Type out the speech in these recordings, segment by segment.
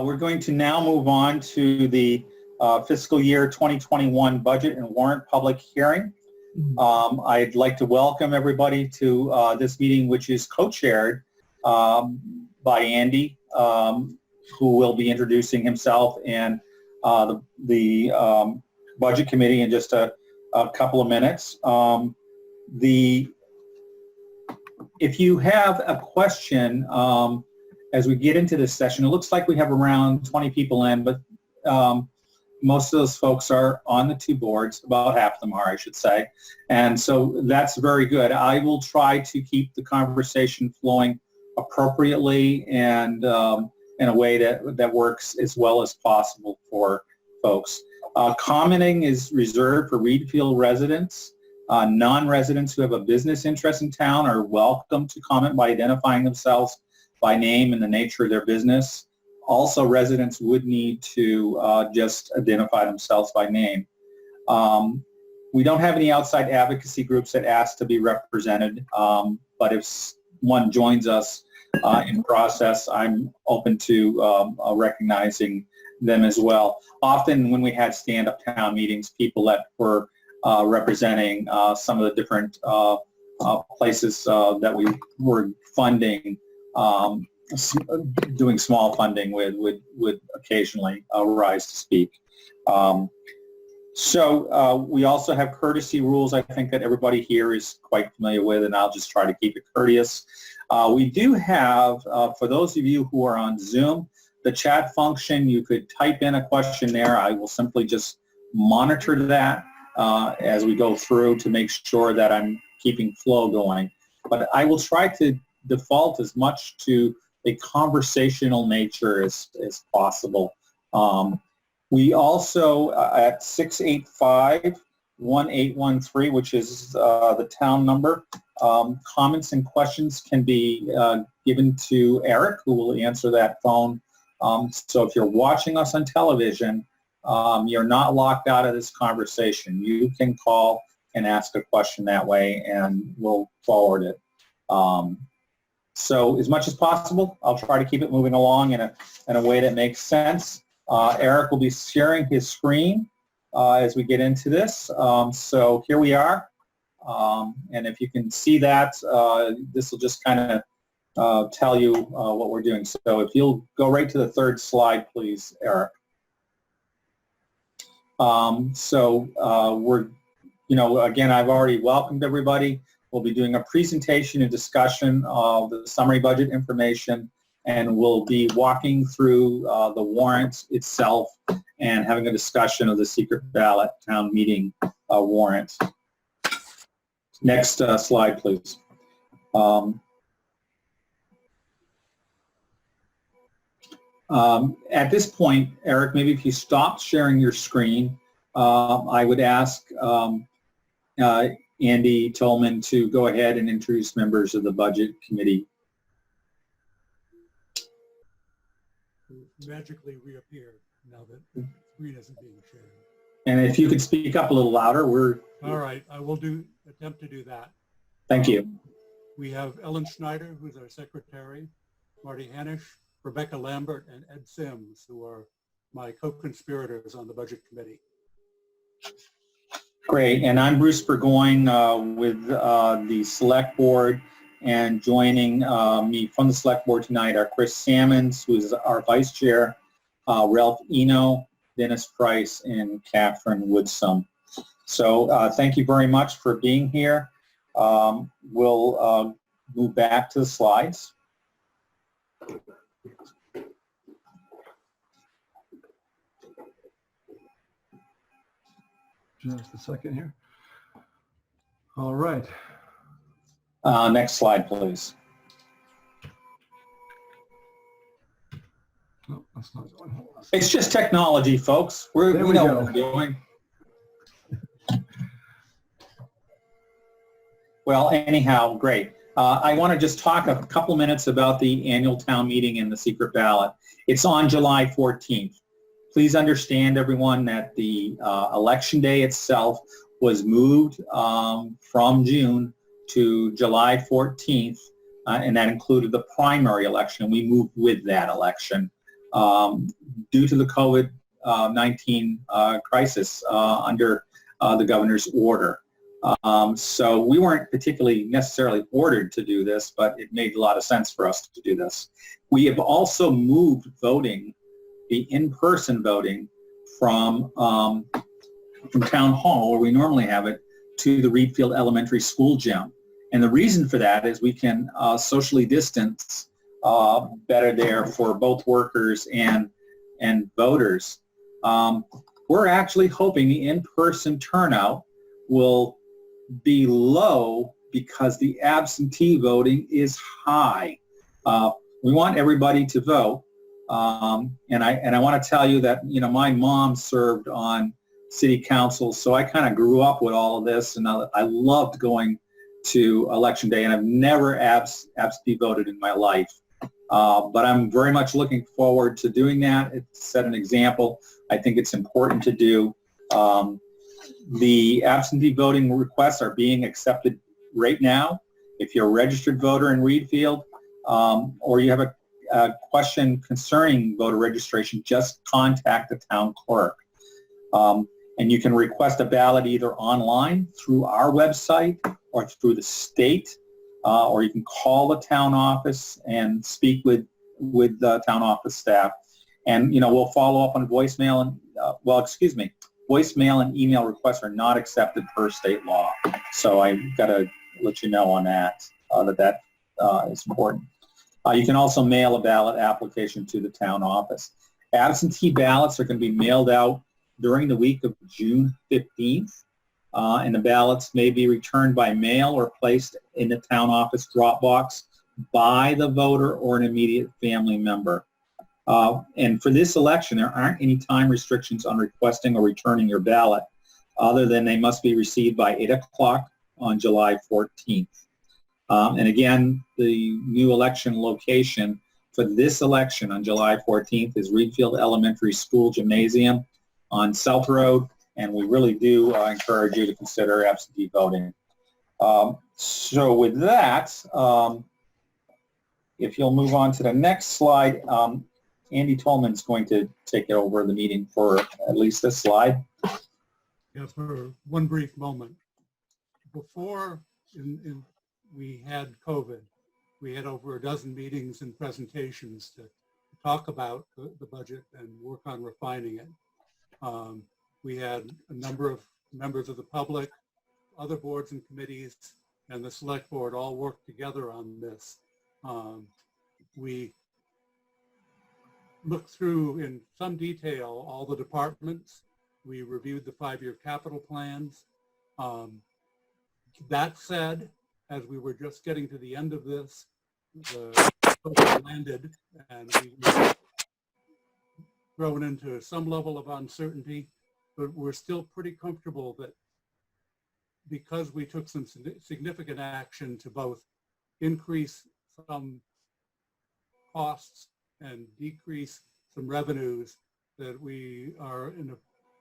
We're going to now move on to the fiscal year 2021 budget and warrant public hearing. I'd like to welcome everybody to this meeting, which is co-chaired by Andy, who will be introducing himself and the budget committee in just a couple of minutes. If you have a question as we get into this session, it looks like we have around 20 people in, but most of those folks are on the two boards, about half of them are, I should say, and so that's very good. I will try to keep the conversation flowing appropriately and in a way that works as well as possible for folks. Commenting is reserved for Reedfield residents. Non-residents who have a business interest in town are welcome to comment by identifying themselves by name and the nature of their business. Also, residents would need to just identify themselves by name. We don't have any outside advocacy groups that ask to be represented, but if one joins us in process, I'm open to recognizing them as well. Often when we had stand-up town meetings, people that were representing some of the different places that we were funding, doing small funding with would occasionally rise to speak. So we also have courtesy rules I think that everybody here is quite familiar with, and I'll just try to keep it courteous. We do have, for those of you who are on Zoom, the chat function. You could type in a question there. I will simply just monitor that as we go through to make sure that I'm keeping flow going. But I will try to default as much to a conversational nature as possible. We also, at 685-1813, which is the town number, comments and questions can be given to Eric, who will answer that phone. So if you're watching us on television, you're not locked out of this conversation. You can call and ask a question that way, and we'll forward it. So as much as possible, I'll try to keep it moving along in a way that makes sense. Eric will be sharing his screen as we get into this. So here we are. And if you can see that, this will just kind of tell you what we're doing. So if you'll go right to the third slide, please, Eric. We're, again, I've already welcomed everybody. We'll be doing a presentation and discussion of the summary budget information, and we'll be walking through the warrant itself and having a discussion of the secret ballot town meeting warrant. Next slide, please. At this point, Eric, maybe if you stop sharing your screen, I would ask Andy Tolman to go ahead and introduce members of the budget committee. Magically reappeared now that the screen isn't being shared. And if you could speak up a little louder, All right, I will attempt to do that. Thank you. We have Ellen Schneider, who's our secretary, Marty Hanisch, Rebecca Lambert, and Ed Sims, who are my co-conspirators on the budget committee. Great, and I'm Bruce Burgoyne with the select board, and joining me from the select board tonight are Chris Sammons, who is our vice chair, Ralph Eno, Dennis Price, and Catherine Woodsum. So thank you very much for being here. We'll move back to the slides. Just a second here. All right. Next slide, please. No, that's not going. It's just technology, folks. We know what we're doing. Well, anyhow, great. I want to just talk a couple minutes about the annual town meeting and the secret ballot. It's on July 14th. Please understand, everyone, that the election day itself was moved from June to July 14th, and that included the primary election. We moved with that election. due to the COVID-19 crisis under the governor's order. So we weren't particularly necessarily ordered to do this, but it made a lot of sense for us to do this. We have also moved voting, the in-person voting, from town hall, where we normally have it, to the Reed Field Elementary School gym. And the reason for that is we can socially distance better there for both workers and voters. We're actually hoping the in-person turnout will be low because the absentee voting is high. We want everybody to vote, and I want to tell you that, you know, my mom served on city council, so I kind of grew up with all of this, and I loved going to election day, and I've never absentee voted in my life. But I'm very much looking forward to doing that. It set an example. I think it's important to do. The absentee voting requests are being accepted right now. If you're a registered voter in Reed Field, or you have a question concerning voter registration, just contact the town clerk. And you can request a ballot either online through our website or through the state, or you can call the town office and speak with the town office staff. And, you know, we'll follow up on voicemail and, voicemail and email requests are not accepted per state law. So I've got to let you know on that, that is important. You can also mail a ballot application to the town office. Absentee ballots are going to be mailed out during the week of June 15th, and the ballots may be returned by mail or placed in the town office drop box by the voter or an immediate family member. And for this election, there aren't any time restrictions on requesting or returning your ballot, other than they must be received by 8 o'clock on July 14th. And again, the new election location for this election on July 14th is Reed Field Elementary School Gymnasium on South Road, and we really do encourage you to consider absentee voting. So with that, if you'll move on to the next slide, Andy Tolman's going to take over the meeting for at least this slide. Yeah, for one brief moment. Before we had COVID, we had over a dozen meetings and presentations to talk about the budget and work on refining it. We had a number of members of the public, other boards and committees, and the select board all worked together on this. We looked through in some detail all the departments. We reviewed the 5-year capital plans. That said, as we were just getting to the end of this, the COVID landed and we were thrown into some level of uncertainty, but we're still pretty comfortable that because we took some significant action to both increase some costs and decrease some revenues, that we are in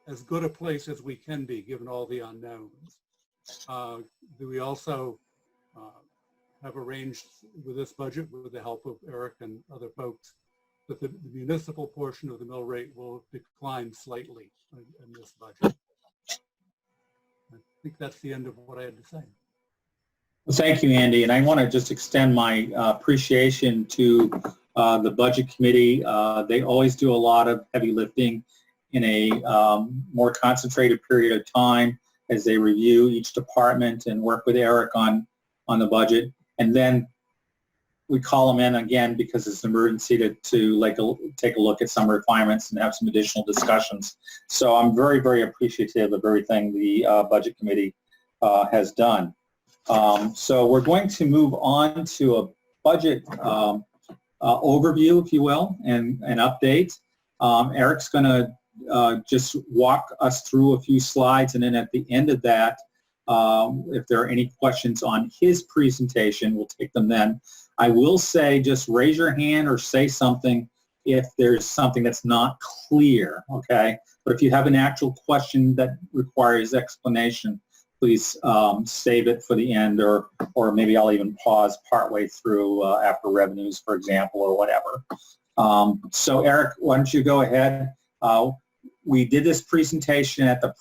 as good a place as we can be given all the unknowns. We also have arranged with this budget, with the help of Eric and other folks, that the municipal portion of the mill rate will decline slightly in this budget. I think that's the end of what I had to say. Well, thank you, Andy. And I want to just extend my appreciation to the Budget Committee. They always do a lot of heavy lifting in a more concentrated period of time as they review each department and work with Eric on the budget. And then we call them in again because it's an emergency to take a look at some refinements and have some additional discussions. So I'm very, very appreciative of everything the Budget Committee has done. So we're going to move on to a budget overview, if you will, and an update. Eric's going to just walk us through a few slides, and then at the end of that, if there are any questions on his presentation, we'll take them then. I will say just raise your hand or say something if there's something that's not clear, okay? But if you have an actual question that requires explanation, please save it for the end, or maybe I'll even pause partway through after revenues, for example, or whatever. So Eric, why don't you go ahead? We did this presentation at the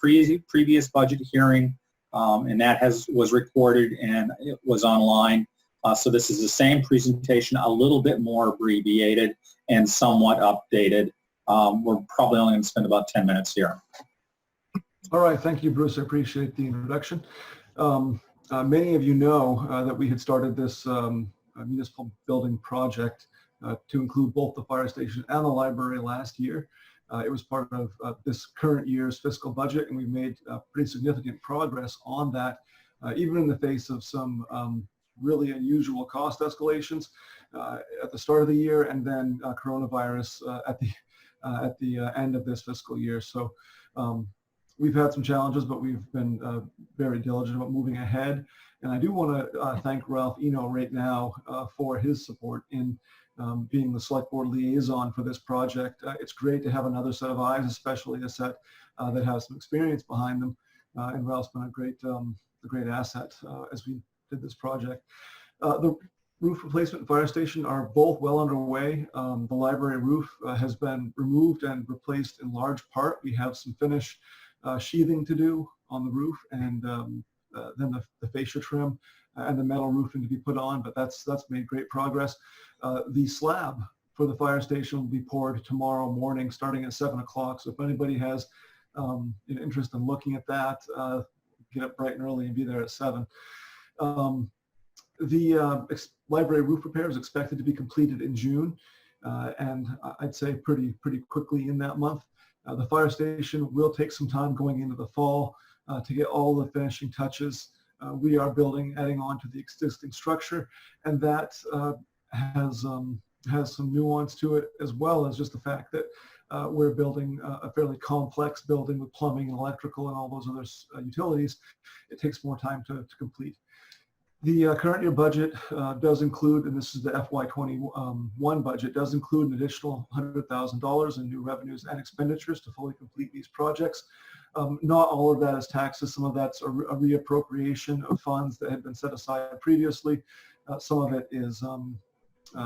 previous budget hearing, and that was recorded and it was online. So this is the same presentation, a little bit more abbreviated and somewhat updated. We're probably only going to spend about 10 minutes here. All right, thank you, Bruce. I appreciate the introduction. Many of you know that we had started this municipal building project to include both the fire station and the library last year. It was part of this current year's fiscal budget, and we've made pretty significant progress on that, even in the face of some really unusual cost escalations at the start of the year, and then coronavirus at the end of this fiscal year. So we've had some challenges, but we've been very diligent about moving ahead. And I do want to thank Ralph Eno right now for his support in being the select board liaison for this project. It's great to have another set of eyes, especially a set that has some experience behind them. And Ralph's been a great asset as we did this project. The roof replacement and fire station are both well underway. The library roof has been removed and replaced in large part. We have some finish sheathing to do on the roof, and then the fascia trim and the metal roofing to be put on, but that's made great progress. The slab for the fire station will be poured tomorrow morning starting at 7 o'clock. So if anybody has an interest in looking at that, get up bright and early and be there at 7. The library roof repair is expected to be completed in June, and I'd say pretty quickly in that month. The fire station will take some time going into the fall to get all the finishing touches. We are adding on to the existing structure, and that has some nuance to it, as well as just the fact that we're building a fairly complex building with plumbing and electrical and all those other utilities. It takes more time to complete. The current year budget does include, and this is the FY-21 budget, does include an additional $100,000 in new revenues and expenditures to fully complete these projects. Not all of that is taxes. Some of that's a reappropriation of funds that had been set aside previously. Some of it is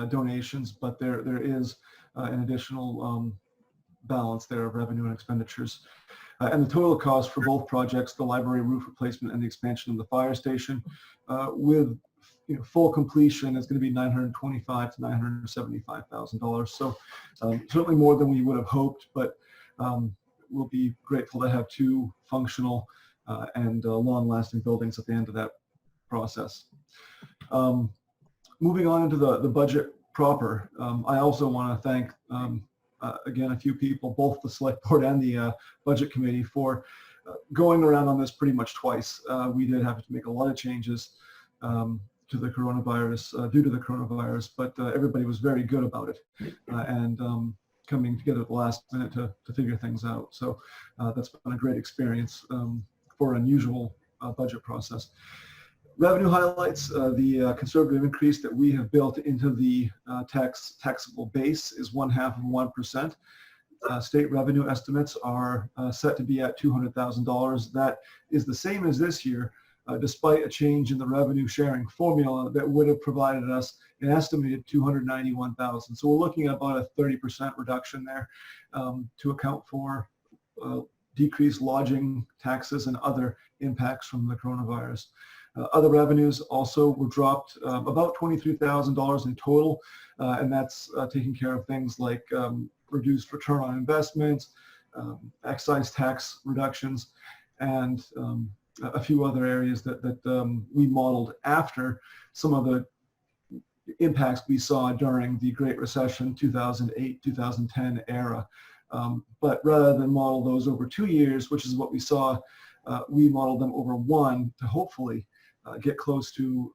donations, but there is an additional balance there of revenue and expenditures. And the total cost for both projects, the library roof replacement and the expansion of the fire station, with full completion, is going to be $925,000 to $975,000. So certainly more than we would have hoped, but we'll be grateful to have two functional and long-lasting buildings at the end of that process. Moving on into the budget proper, I also want to thank again a few people, both the select board and the budget committee, for going around on this pretty much twice. We did have to make a lot of changes to the coronavirus, due to the coronavirus, but everybody was very good about it and coming together at the last minute to figure things out. So that's been a great experience for an unusual budget process. Revenue highlights, the conservative increase that we have built into the taxable base is 0.5%. State revenue estimates are set to be at $200,000. That is the same as this year, despite a change in the revenue sharing formula that would have provided us an estimated $291,000. So we're looking at about a 30% reduction there to account for decreased lodging taxes and other impacts from the coronavirus. Other revenues also were dropped about $23,000 in total, and that's taking care of things like reduced return on investments, excise tax reductions, and a few other areas that we modeled after some of the impacts we saw during the Great Recession 2008-2010 era. But rather than model those over 2 years, which is what we saw, we modeled them over one to hopefully get close to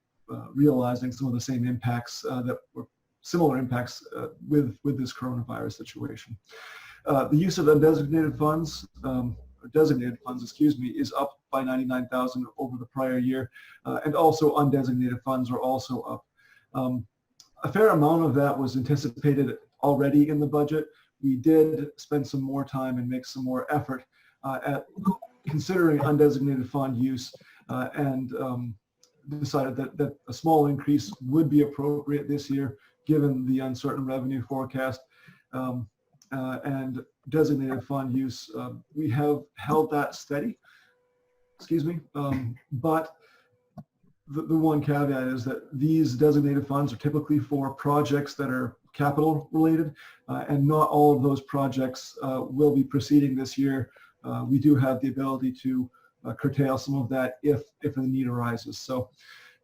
realizing some of the same impacts that were similar impacts with this coronavirus situation. The use of undesignated funds, designated funds, excuse me, is up by $99,000 over the prior year, and also undesignated funds are also up. A fair amount of that was anticipated already in the budget. We did spend some more time and make some more effort at considering undesignated fund use and decided that a small increase would be appropriate this year given the uncertain revenue forecast. and designated fund use. We have held that steady, but the one caveat is that these designated funds are typically for projects that are capital related, and not all of those projects will be proceeding this year. We do have the ability to curtail some of that if the need arises. So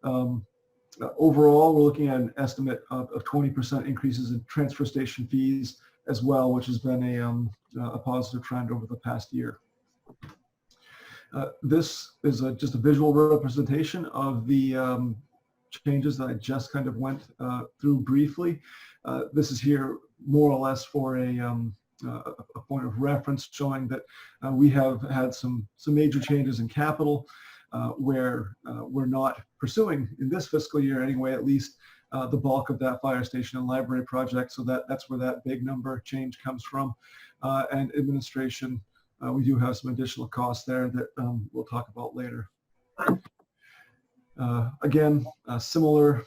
overall, we're looking at an estimate of 20% increases in transfer station fees as well, which has been a positive trend over the past year. This is just a visual representation of the changes that I just kind of went through briefly. This is here more or less for a point of reference, showing that we have had some major changes in capital where we're not pursuing, in this fiscal year anyway, at least the bulk of that fire station and library project. So that's where that big number change comes from. And administration, we do have some additional costs there that we'll talk about later. Again, a similar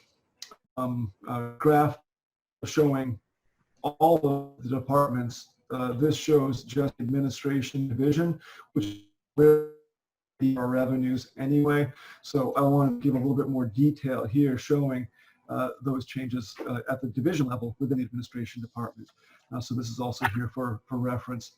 graph showing all of the departments. This shows just administration division, which is where our revenues anyway. So I want to give a little bit more detail here, showing those changes at the division level within the administration department. So this is also here for reference.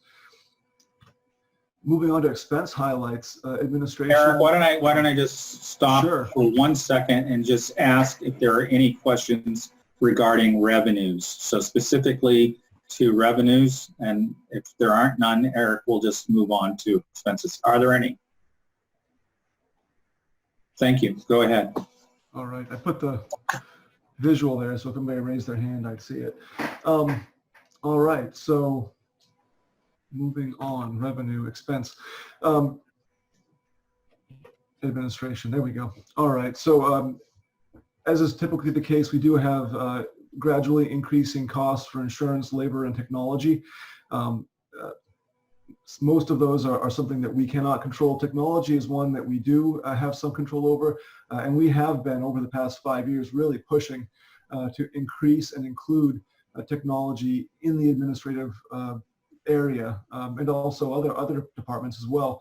Moving on to expense highlights, administration. Eric, why don't I just stop Sure. for 1 second and just ask if there are any questions regarding revenues. So specifically to revenues, and if there aren't none, Eric, we'll just move on to expenses. Are there any? Thank you. Go ahead. All right, I put the visual there, so if anybody raised their hand, I'd see it. All right, so moving on, revenue, expense, administration, there we go. All right, so as is typically the case, we do have gradually increasing costs for insurance, labor, and technology. Most of those are something that we cannot control. Technology is one that we do have some control over, and we have been over the past 5 years really pushing to increase and include technology in the administrative area, and also other departments as well,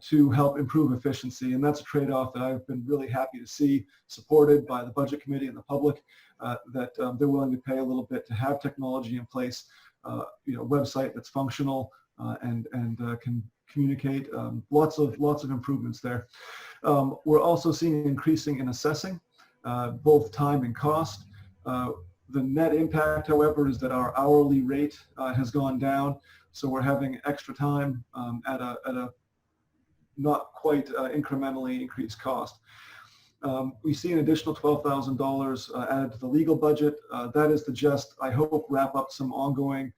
to help improve efficiency. And that's a trade-off that I've been really happy to see supported by the budget committee and the public, that they're willing to pay a little bit to have technology in place, website that's functional, and can communicate. Lots of improvements there. We're also seeing increasing in assessing, both time and cost. The net impact, however, is that our hourly rate has gone down, so we're having extra time at a not quite incrementally increased cost. We see an additional $12,000 added to the legal budget. That is to just, I hope, wrap up some ongoing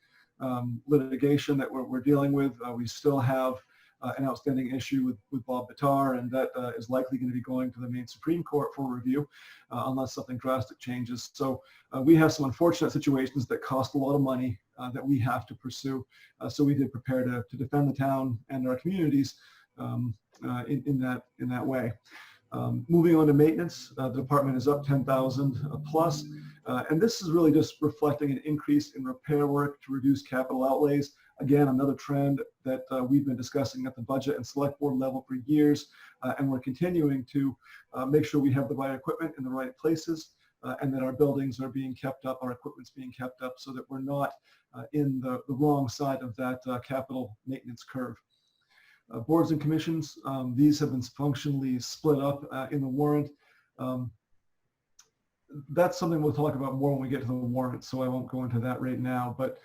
litigation that we're dealing with. We still have an outstanding issue with Bob Bitar, and that is likely going to be going to the Maine Supreme Court for review unless something drastic changes. So we have some unfortunate situations that cost a lot of money that we have to pursue. So we did prepare to defend the town and our communities in that way. Moving on to maintenance, the department is up 10,000 plus, and this is really just reflecting an increase in repair work to reduce capital outlays. Again, another trend that we've been discussing at the budget and select board level for years, and we're continuing to make sure we have the right equipment in the right places, and that our buildings are being kept up, our equipment's being kept up, so that we're not in the wrong side of that capital maintenance curve. Boards and commissions, these have been functionally split up in the warrant. That's something we'll talk about more when we get to the warrant, so I won't go into that right now. But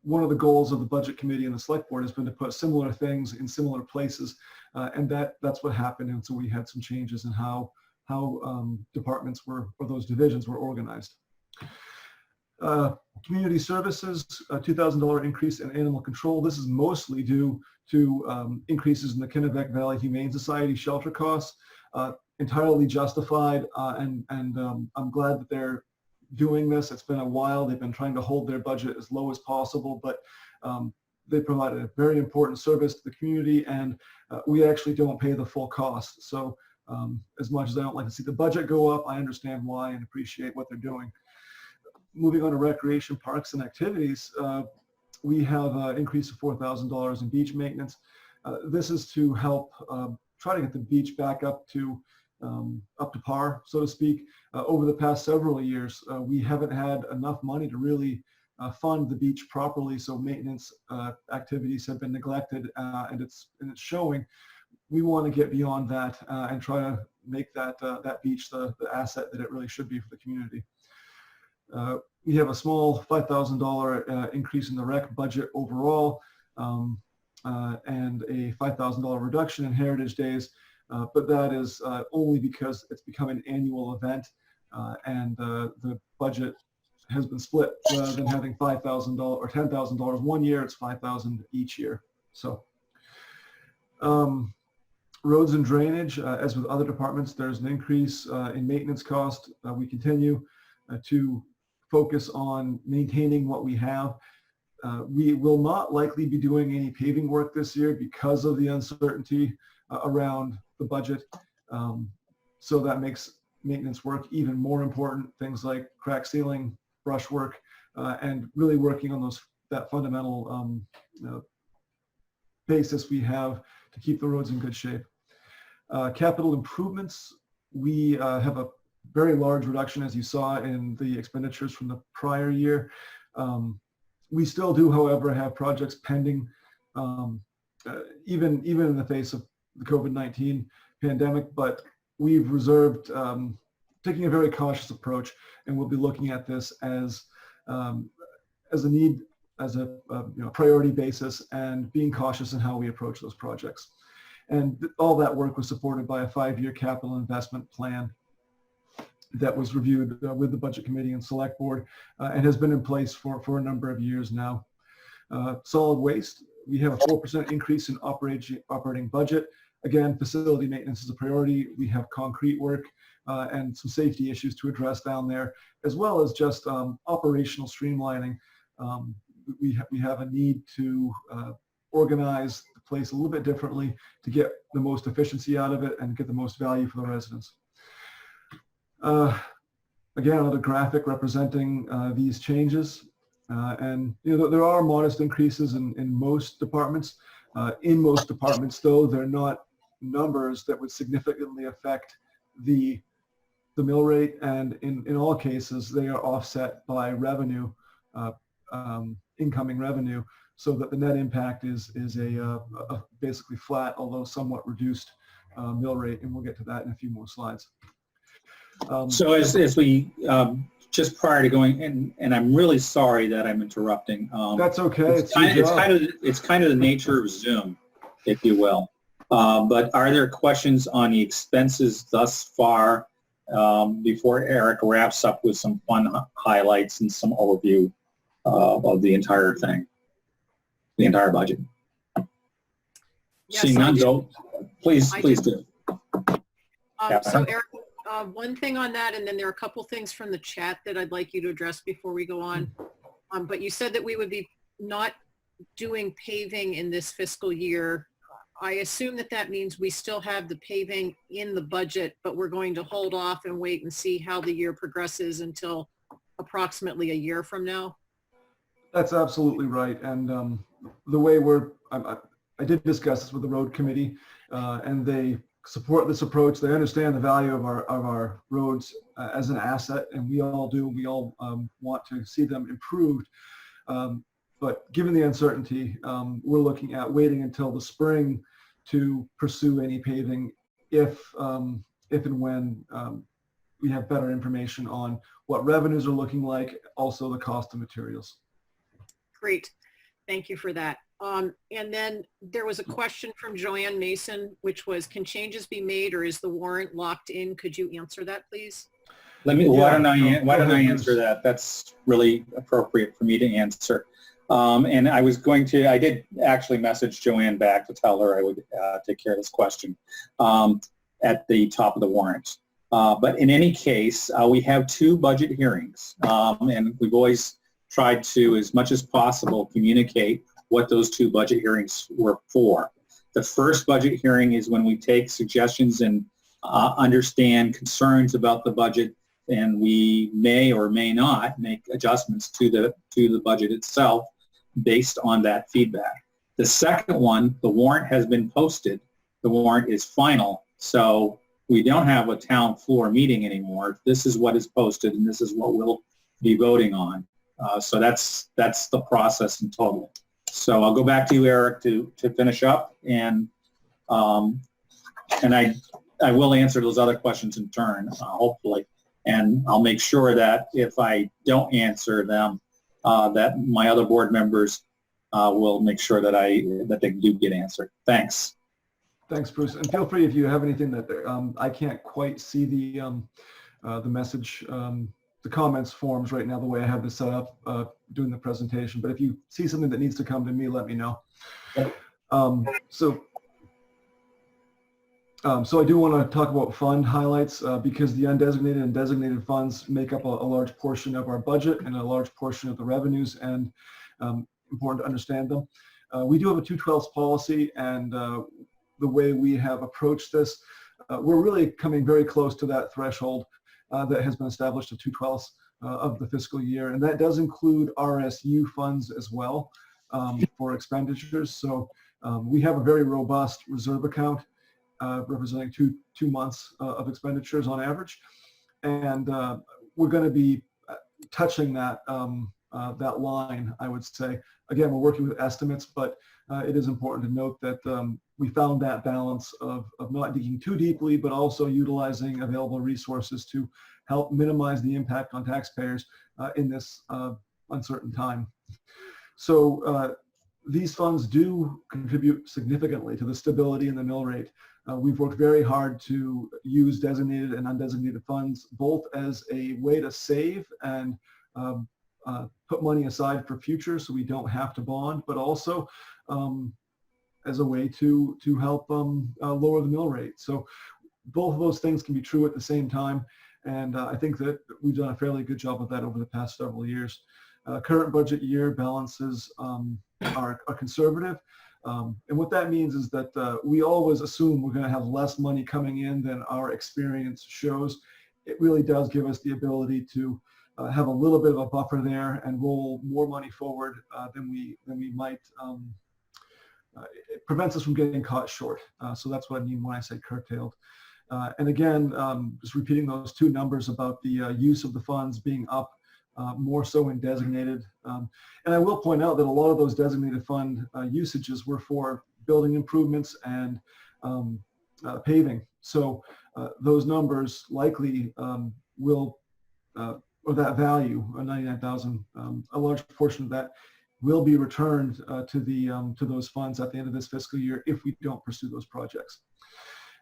one of the goals of the budget committee and the select board has been to put similar things in similar places, and that's what happened. And so we had some changes in how departments were, or those divisions were organized. Community services, a $2,000 increase in animal control. This is mostly due to increases in the Kennebec Valley Humane Society shelter costs, entirely justified, and I'm glad that they're doing this. It's been a while. They've been trying to hold their budget as low as possible, but they provided a very important service to the community, and we actually don't pay the full cost. So as much as I don't like to see the budget go up, I understand why and appreciate what they're doing. moving on to recreation, parks, and activities, we have an increase of $4,000 in beach maintenance. This is to help try to get the beach back up to par, so to speak. Over the past several years, we haven't had enough money to really fund the beach properly, so maintenance activities have been neglected, and it's showing. We want to get beyond that and try to make that beach the asset that it really should be for the community. We have a small $5,000 increase in the rec budget overall, and a $5,000 reduction in Heritage Days, but that is only because it's become an annual event, and the budget has been split. Rather than having $5,000 or $10,000 one year, it's $5,000 each year. So roads and drainage, as with other departments, there's an increase in maintenance cost. We continue to focus on maintaining what we have. We will not likely be doing any paving work this year because of the uncertainty around the budget. So that makes maintenance work even more important. Things like crack sealing, brush work, and really working on that fundamental basis we have to keep the roads in good shape. Capital improvements, we have a very large reduction, as you saw, in the expenditures from the prior year. We still do, however, have projects pending, even in the face of the COVID-19 pandemic, but we've reserved, taking a very cautious approach, and we'll be looking at this as a need, as a priority basis, and being cautious in how we approach those projects. And all that work was supported by a 5-year capital investment plan that was reviewed with the Budget Committee and Select Board, and has been in place for a number of years now. Solid waste, we have a 4% increase in operating budget. Again, facility maintenance is a priority. We have concrete work and some safety issues to address down there, as well as just operational streamlining. We have a need to organize the place a little bit differently to get the most efficiency out of it and get the most value for the residents. Again, another graphic representing these changes. And there are modest increases in most departments. In most departments, though, they're not numbers that would significantly affect the mill rate, and in all cases, they are offset by revenue, incoming revenue, so that the net impact is a basically flat, although somewhat reduced mill rate, and we'll get to that in a few more slides. So as we, just prior to going, and I'm really sorry that I'm interrupting. That's okay. It's kind of the nature of Zoom, if you will. But are there questions on the expenses thus far before Eric wraps up with some fun highlights and some overview of the entire thing, the entire budget? Yes, Seeing none, go. Please do. So Eric, one thing on that, and then there are a couple things from the chat that I'd like you to address before we go on. But you said that we would be not doing paving in this fiscal year. I assume that means we still have the paving in the budget, but we're going to hold off and wait and see how the year progresses until approximately a year from now. That's absolutely right. And the way I did discuss this with the road committee, and they support this approach. They understand the value of our roads as an asset, and we all do. We all want to see them improved. But given the uncertainty, we're looking at waiting until the spring to pursue any paving if and when we have better information on what revenues are looking like, also the cost of materials. Great. Thank you for that. And then there was a question from Joanne Mason, which was, can changes be made or is the warrant locked in? Could you answer that, please? Why don't I answer that? That's really appropriate for me to answer. And I did actually message Joanne back to tell her I would take care of this question at the top of the warrant. But in any case, we have 2 budget hearings, and we've always tried to, as much as possible, communicate what those 2 budget hearings were for. The first budget hearing is when we take suggestions and understand concerns about the budget and we may or may not make adjustments to the budget itself based on that feedback. The second one, the warrant has been posted. The warrant is final, so we don't have a town floor meeting anymore. This is what is posted, and this is what we'll be voting on. So that's the process in total. So I'll go back to you, Eric, to finish up, and I will answer those other questions in turn, hopefully, and I'll make sure that if I don't answer them, that my other board members will make sure that they do get answered. Thanks. Thanks, Bruce. And feel free if you have anything that I can't quite see the message, the comments forms right now, the way I have this set up doing the presentation. But if you see something that needs to come to me, let me know. So I do want to talk about fund highlights because the undesignated and designated funds make up a large portion of our budget and a large portion of the revenues, and important to understand them. We do have a 2/12 policy, and the way we have approached this, we're really coming very close to that threshold that has been established of 2/12 of the fiscal year, and that does include RSU funds as well for expenditures. So we have a very robust reserve account representing two months of expenditures on average, and we're going to be touching that that line, I would say. Again, we're working with estimates, but it is important to note that we found that balance of not digging too deeply, but also utilizing available resources to help minimize the impact on taxpayers in this uncertain time. So these funds do contribute significantly to the stability in the mill rate. We've worked very hard to use designated and undesignated funds, both as a way to save and put money aside for future so we don't have to bond, but also as a way to help lower the mill rate. So both of those things can be true at the same time, and I think that we've done a fairly good job of that over the past several years. Current budget year balances are conservative, and what that means is that we always assume we're going to have less money coming in than our experience shows. It really does give us the ability to have a little bit of a buffer there and roll more money forward than we might. It prevents us from getting caught short. So that's what I mean when I say curtailed. And again, just repeating those two numbers about the use of the funds being up more so in designated. And I will point out that a lot of those designated fund usages were for building improvements and paving. So those numbers likely will, or that value, 99,000, a large portion of that will be returned to those funds at the end of this fiscal year if we don't pursue those projects.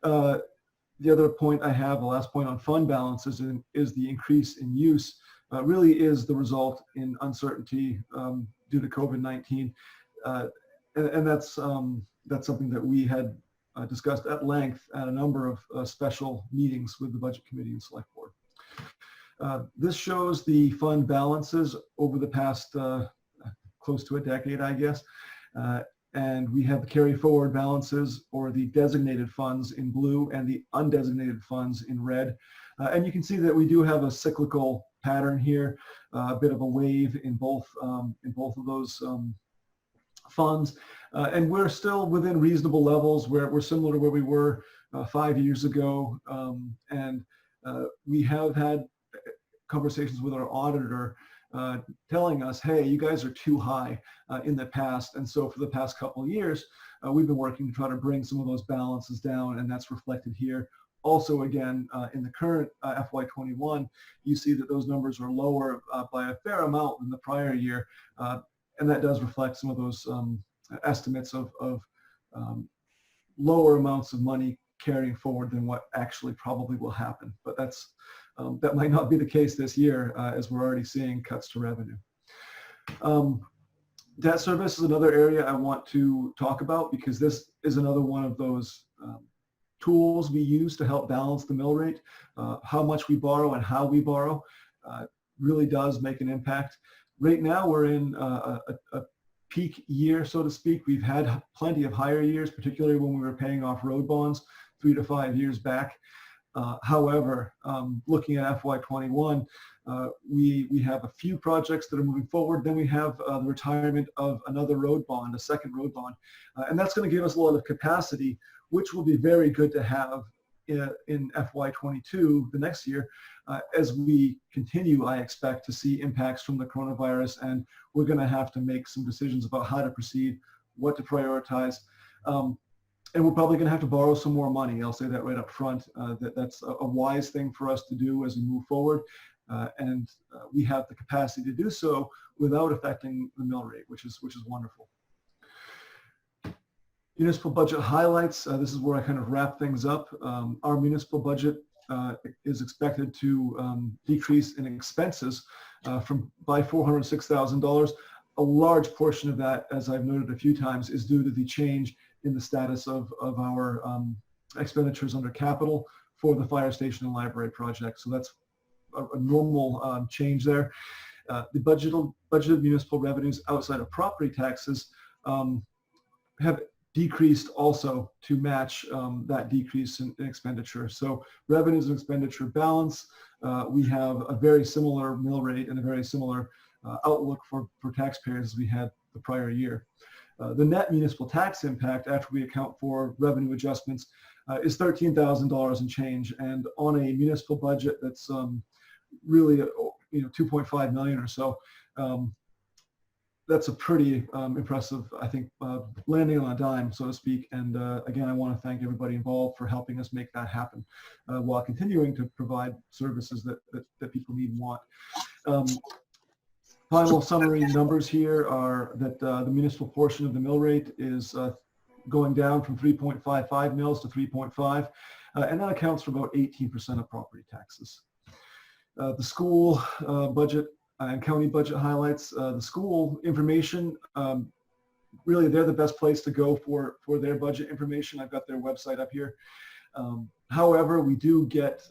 The other point I have, the last point on fund balances, is the increase in use really is the result in uncertainty due to COVID-19, and that's something that we had discussed at length at a number of special meetings with the Budget Committee and Select Board. This shows the fund balances over the past close to a decade, I guess. And we have the carry forward balances, or the designated funds, in blue and the undesignated funds in red. And you can see that we do have a cyclical pattern here, a bit of a wave in both of those funds. And we're still within reasonable levels. We're similar to where we were 5 years ago. And we have had conversations with our auditor telling us, hey, you guys are too high in the past. And so for the past couple of years, we've been working to try to bring some of those balances down, and that's reflected here. Also, again, in the current FY-21, you see that those numbers are lower by a fair amount than the prior year. And that does reflect some of those estimates of lower amounts of money carrying forward than what actually probably will happen. But that's that might not be the case this year, as we're already seeing cuts to revenue. Debt service is another area I want to talk about, because this is another one of those tools we use to help balance the mill rate. How much we borrow and how we borrow really does make an impact. Right now we're in a peak year, so to speak. We've had plenty of higher years, particularly when we were paying off road bonds 3 to 5 years back. However, looking at FY21, we have a few projects that are moving forward. Then we have the retirement of another road bond, a second road bond. And that's going to give us a lot of capacity, which will be very good to have in FY22, the next year, as we continue, I expect, to see impacts from the coronavirus. And we're going to have to make some decisions about how to proceed, what to prioritize. And we're probably going to have to borrow some more money. I'll say that right up front. That's a wise thing for us to do as we move forward. And we have the capacity to do so without affecting the mill rate, which is wonderful. Municipal budget highlights. This is where I kind of wrap things up. Our municipal budget is expected to decrease in expenses by $406,000. A large portion of that, as I've noted a few times, is due to the change in the status of our expenditures under capital for the fire station and library project. So that's a normal change there. The budgeted municipal revenues outside of property taxes have decreased also to match that decrease in expenditure. So revenues and expenditure balance, we have a very similar mill rate and a very similar outlook for taxpayers as we had the prior year. The net municipal tax impact after we account for revenue adjustments is $13,000 and change. And on a municipal budget that's really, 2.5 million or so, that's a pretty impressive, I think, landing on a dime, so to speak. And again, I want to thank everybody involved for helping us make that happen while continuing to provide services that people need and want. Final summary numbers here are that the municipal portion of the mill rate is going down from 3.55 mils to 3.5, and that accounts for about 18% of property taxes. The school budget and county budget highlights. The school information, really they're the best place to go for their budget information. I've got their website up here. However, we do get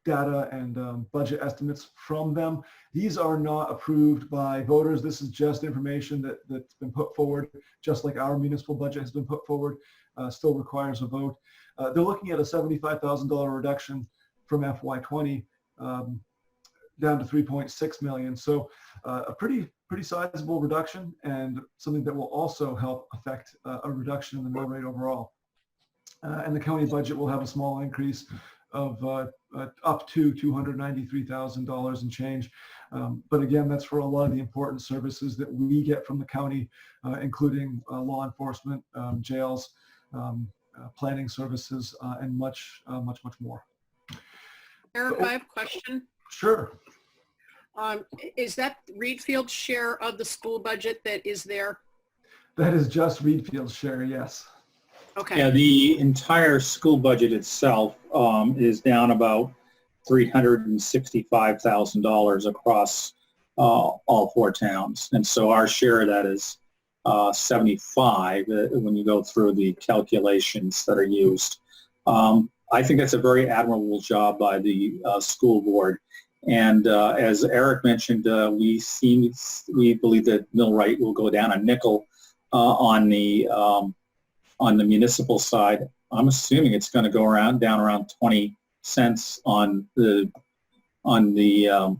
data and budget estimates from them. These are not approved by voters. This is just information that's been put forward, just like our municipal budget has been put forward, still requires a vote. They're looking at a $75,000 reduction from FY20 down to 3.6 million. So a pretty sizable reduction, and something that will also help affect a reduction in the mill rate overall. And the county budget will have a small increase of up to $293,000 and change. But again, that's for a lot of the important services that we get from the county, including law enforcement, jails, planning services, and much more. Eric, I have a question. Sure. Is that Reedfield's share of the school budget that is there? That is just Reedfield's share, yes. Okay. Yeah, the entire school budget itself is down about $365,000 across all four towns. And so our share of that is 75 when you go through the calculations that are used. I think that's a very admirable job by the school board. And as Eric mentioned, we believe that mill rate will go down a nickel on the municipal side. I'm assuming it's going to go down around 20 cents on the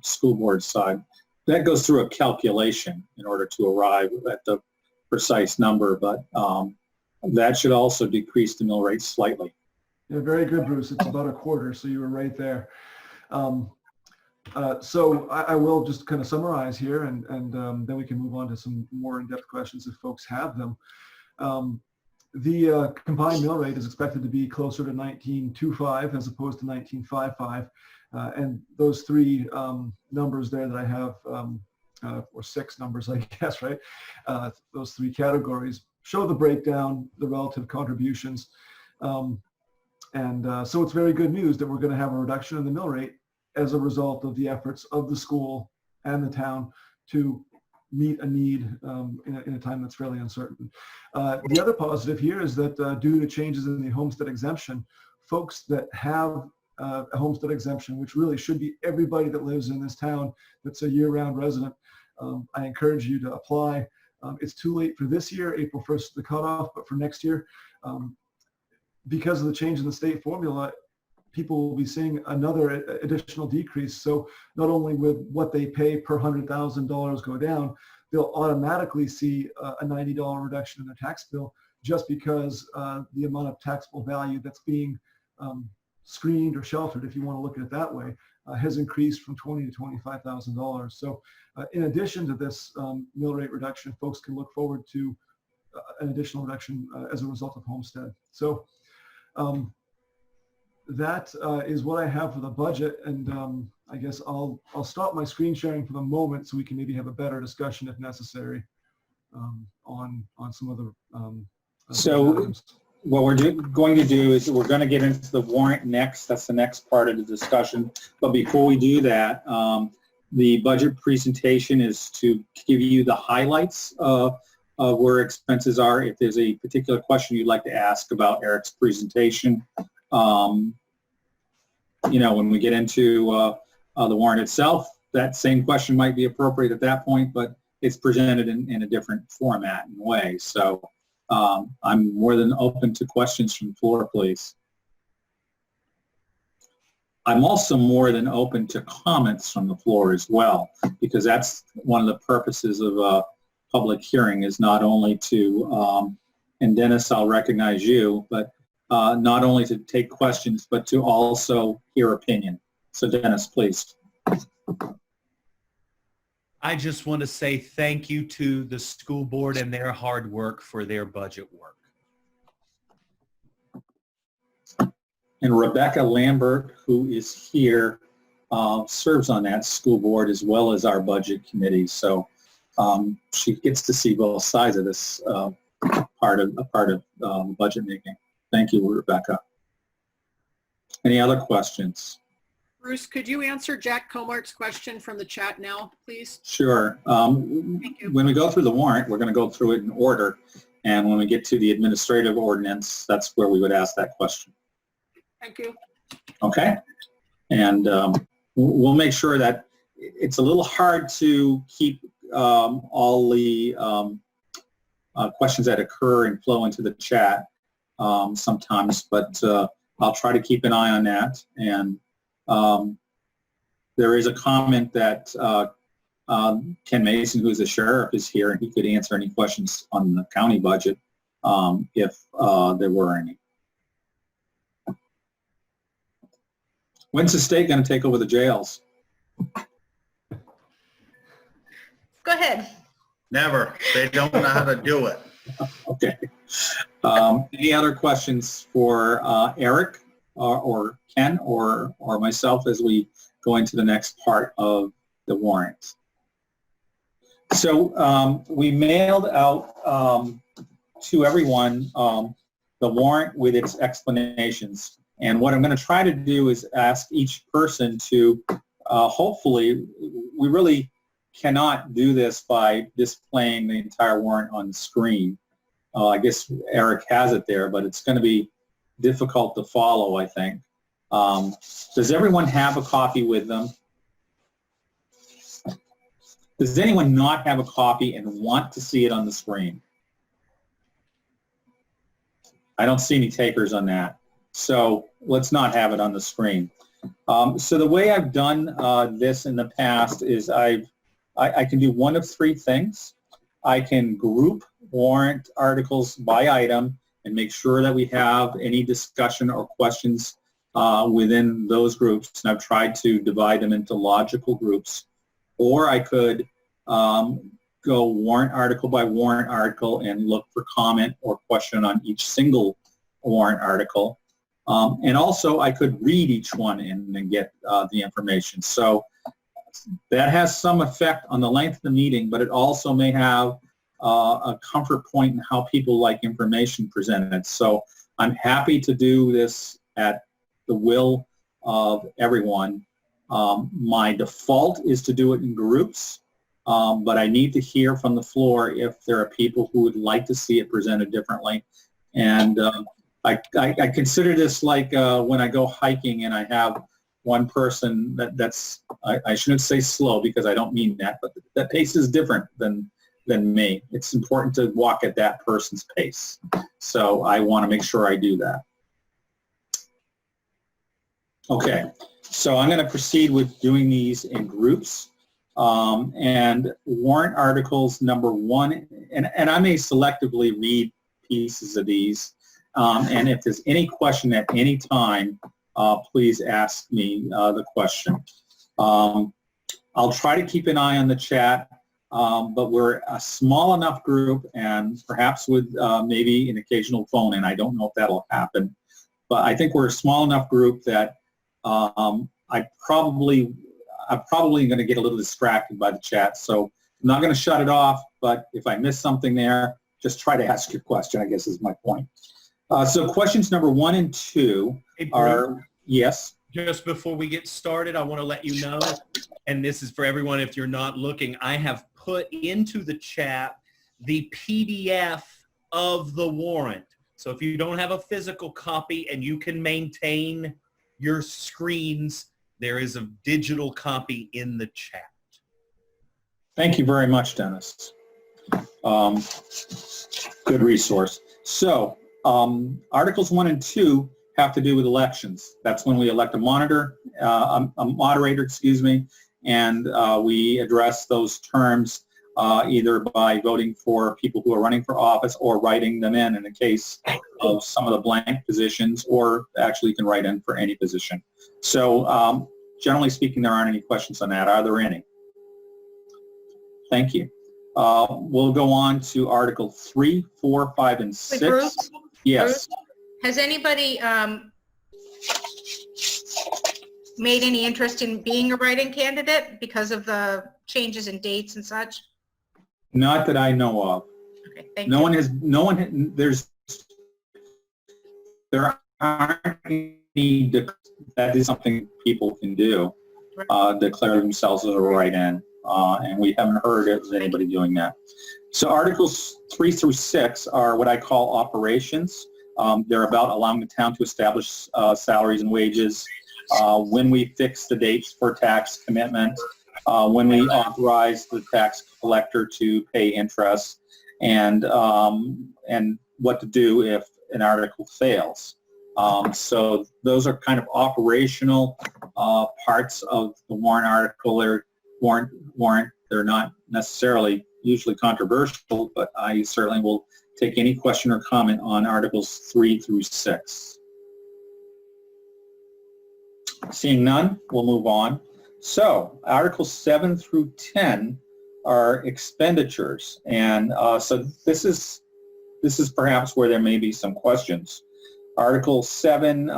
school board side. That goes through a calculation in order to arrive at the precise number, but that should also decrease the mill rate slightly. Yeah, very good, Bruce. It's about a quarter, so you were right there. So I will just kind of summarize here, and then we can move on to some more in-depth questions if folks have them. The combined mill rate is expected to be closer to 19.25 as opposed to 19.55. And those three numbers there that I have, or six numbers, I guess, right? Those three categories show the breakdown, the relative contributions. So it's very good news that we're going to have a reduction in the mill rate as a result of the efforts of the school and the town to meet a need in a time that's fairly uncertain. The other positive here is that due to changes in the homestead exemption, folks that have a homestead exemption, which really should be everybody that lives in this town that's a year-round resident, I encourage you to apply. It's too late for this year. April 1st is the cutoff, but for next year, because of the change in the state formula, people will be seeing another additional decrease. So not only with what they pay per $100,000 go down, they'll automatically see a $90 reduction in their tax bill just because the amount of taxable value that's being screened or sheltered, if you want to look at it that way, has increased from $20,000 to $25,000. So in addition to this mill rate reduction, folks can look forward to an additional reduction as a result of homestead. So that is what I have for the budget, and I guess I'll stop my screen sharing for the moment so we can maybe have a better discussion if necessary on some of the So items. what we're going to do is we're going to get into the warrant next. That's the next part of the discussion. But before we do that, the budget presentation is to give you the highlights of where expenses are. If there's a particular question you'd like to ask about Eric's presentation, you know, when we get into the warrant itself, that same question might be appropriate at that point, but it's presented in a different format and way. So I'm more than open to questions from the floor, please. I'm also more than open to comments from the floor as well, because that's one of the purposes of a public hearing, is not only to, and Dennis, I'll recognize you, but not only to take questions, but to also hear opinion. So Dennis, please. I just want to say thank you to the school board and their hard work for their budget work. And Rebecca Lambert, who is here, serves on that school board as well as our budget committee. So she gets to see both sides of this part of budget making. Thank you, Rebecca. Any other questions? Bruce, could you answer Jack Comart's question from the chat now, please? Sure. Thank you. When we go through the warrant, we're going to go through it in order. And when we get to the administrative ordinance, that's where we would ask that question. Thank you. Okay? And we'll make sure that it's a little hard to keep all the questions that occur and flow into the chat sometimes, but I'll try to keep an eye on that. And there is a comment that Ken Mason, who's the sheriff, is here, and he could answer any questions on the county budget if there were any. When's the state going to take over the jails? Go ahead. Never. They don't know how to do it. Okay. Any other questions for Eric or Ken or myself as we go into the next part of the warrant? So we mailed out to everyone the warrant with its explanations. And what I'm going to try to do is ask each person to, hopefully, we really cannot do this by displaying the entire warrant on the screen. I guess Eric has it there, but it's going to be difficult to follow, I think. Does everyone have a copy with them? Does anyone not have a copy and want to see it on the screen? I don't see any takers on that. So let's not have it on the screen. So the way I've done this in the past is I can do one of three things. I can group warrant articles by item and make sure that we have any discussion or questions within those groups. And I've tried to divide them into logical groups. Or I could go warrant article by warrant article and look for comment or question on each single warrant article. And also I could read each one and then get the information. So that has some effect on the length of the meeting, but it also may have a comfort point in how people like information presented. So I'm happy to do this at the will of everyone. My default is to do it in groups, but I need to hear from the floor if there are people who would like to see it presented differently. And I consider this like when I go hiking and I have one person that's, I shouldn't say slow because I don't mean that, but that pace is different than me. It's important to walk at that person's pace. So I want to make sure I do that. Okay, so I'm going to proceed with doing these in groups. And warrant articles number 1, and I may selectively read pieces of these. And if there's any question at any time, please ask me the question. I'll try to keep an eye on the chat, but we're a small enough group, and perhaps with maybe an occasional phone in. I don't know if that'll happen, but I think we're a small enough group that I'm probably going to get a little distracted by the chat. So I'm not going to shut it off, but if I miss something there, just try to ask your question, I guess is my point. So questions number 1 and 2 are, yes? Just before we get started, I want to let you know, and this is for everyone if you're not looking, I have put into the chat the PDF of the warrant. So if you don't have a physical copy and you can maintain your screens, there is a digital copy in the chat. Thank you very much, Dennis. Good resource. So Articles 1 and 2 have to do with elections. That's when we elect a moderator, and we address those terms either by voting for people who are running for office or writing them in the case of some of the blank positions, or actually you can write in for any position. So generally speaking, there aren't any questions on that. Are there any? Thank you. We'll go on to Article 3, 4, 5, and 6. Bruce? Yes. Bruce, has anybody made any interest in being a write-in candidate because of the changes in dates and such? Not that I know of. Okay, thank No you. one has, there aren't any, that is something people can do, declare themselves as a write-in, and we haven't heard of anybody doing that. So Articles 3 through 6 are what I call operations. They're about allowing the town to establish salaries and wages, when we fix the dates for tax commitment, when we authorize the tax collector to pay interest, and what to do if an article fails. So those are kind of operational parts of the warrant article. They're warrant. They're not necessarily usually controversial, but I certainly will take any question or comment on Articles 3 through 6. Seeing none, we'll move on. So Articles 7 through 10 are expenditures, and so this is perhaps where there may be some questions. Article 7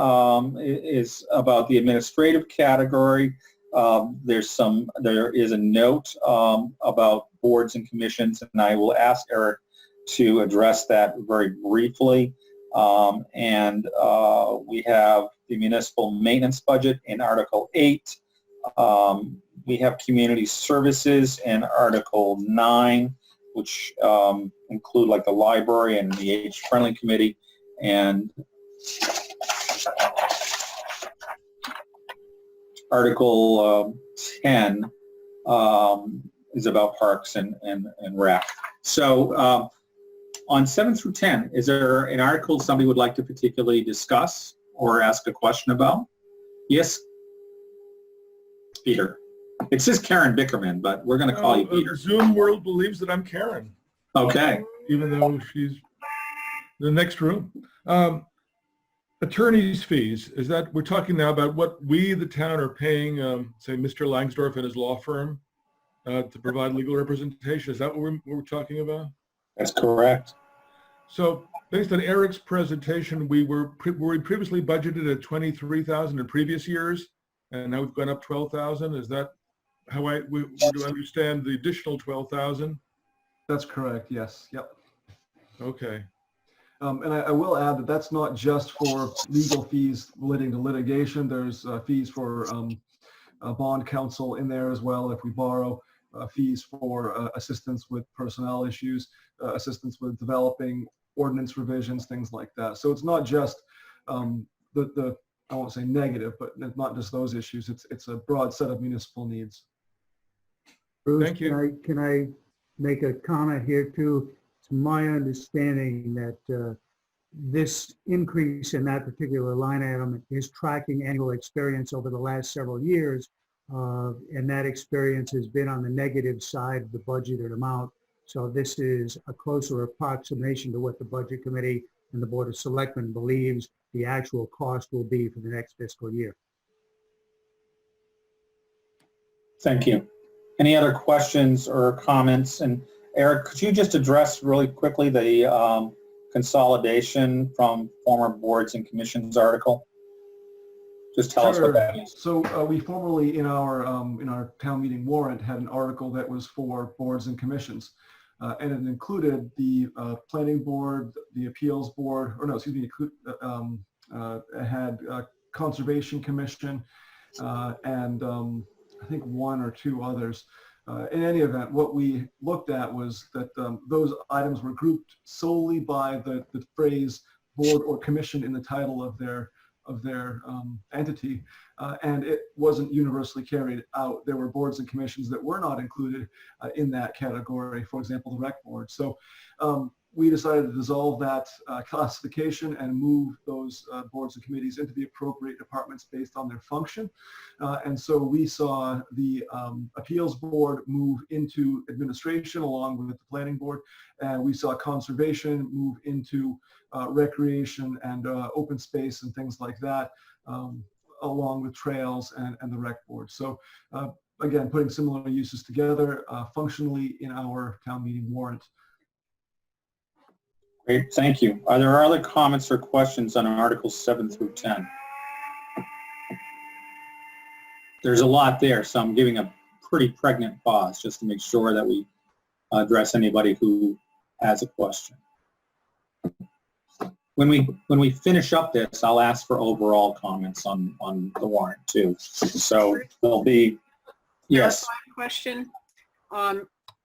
is about the administrative category. There is a note about boards and commissions, and I will ask Eric to address that very briefly. We have the municipal maintenance budget in Article 8. We have community services in Article 9, which include like the library and the age-friendly committee, and Article 10 is about parks and rec. So on 7 through 10, is there an article somebody would like to particularly discuss or ask a question about? Yes, Peter. It says Karen Bickerman, but we're going to call you Peter. Zoom world believes that I'm Karen, Okay. even though she's the next room. Attorney's fees, is that, we're talking now about what we, the town, are paying, say, Mr. Langsdorff and his law firm to provide legal representation. Is that what we're talking about? That's correct. So based on Eric's presentation, we were previously budgeted at 23,000 in previous years, and now we've gone up 12,000. Is that how we do understand the additional 12,000? That's correct, yes. Yep. Okay. And I will add that that's not just for legal fees relating to litigation. There's fees for bond counsel in there as well if we borrow, fees for assistance with personnel issues, assistance with developing ordinance revisions, things like that. So it's not just the I won't say negative, but not just those issues. It's a broad set of municipal needs. Bruce, Thank you. Can I make a comment here too? It's my understanding that this increase in that particular line item is tracking annual experience over the last several years. And that experience has been on the negative side of the budgeted amount. So this is a closer approximation to what the Budget Committee and the Board of Selectmen believes the actual cost will be for the next fiscal year. Thank you. Any other questions or comments? And Eric, could you just address really quickly the consolidation from former boards and commissions article? Just tell us what that is. So we formerly in our town meeting warrant had an article that was for boards and commissions, and it included the planning board, the appeals board, or no, excuse me, it had conservation commission, and I think one or two others. In any event, what we looked at was that those items were grouped solely by the phrase board or commission in the title of their entity, and it wasn't universally carried out. There were boards and commissions that were not included in that category, for example, the rec board. So we decided to dissolve that classification and move those boards and committees into the appropriate departments based on their function. And so we saw the appeals board move into administration along with the planning board, and we saw conservation move into recreation and open space and things like that, along with trails and the rec board. So again, putting similar uses together functionally in our town meeting warrant. Great, thank you. Are there other comments or questions on Articles 7 through 10? There's a lot there, so I'm giving a pretty pregnant pause just to make sure that we address anybody who has a question. When we finish up this, I'll ask for overall comments on the warrant too. So there'll be, yes. Question.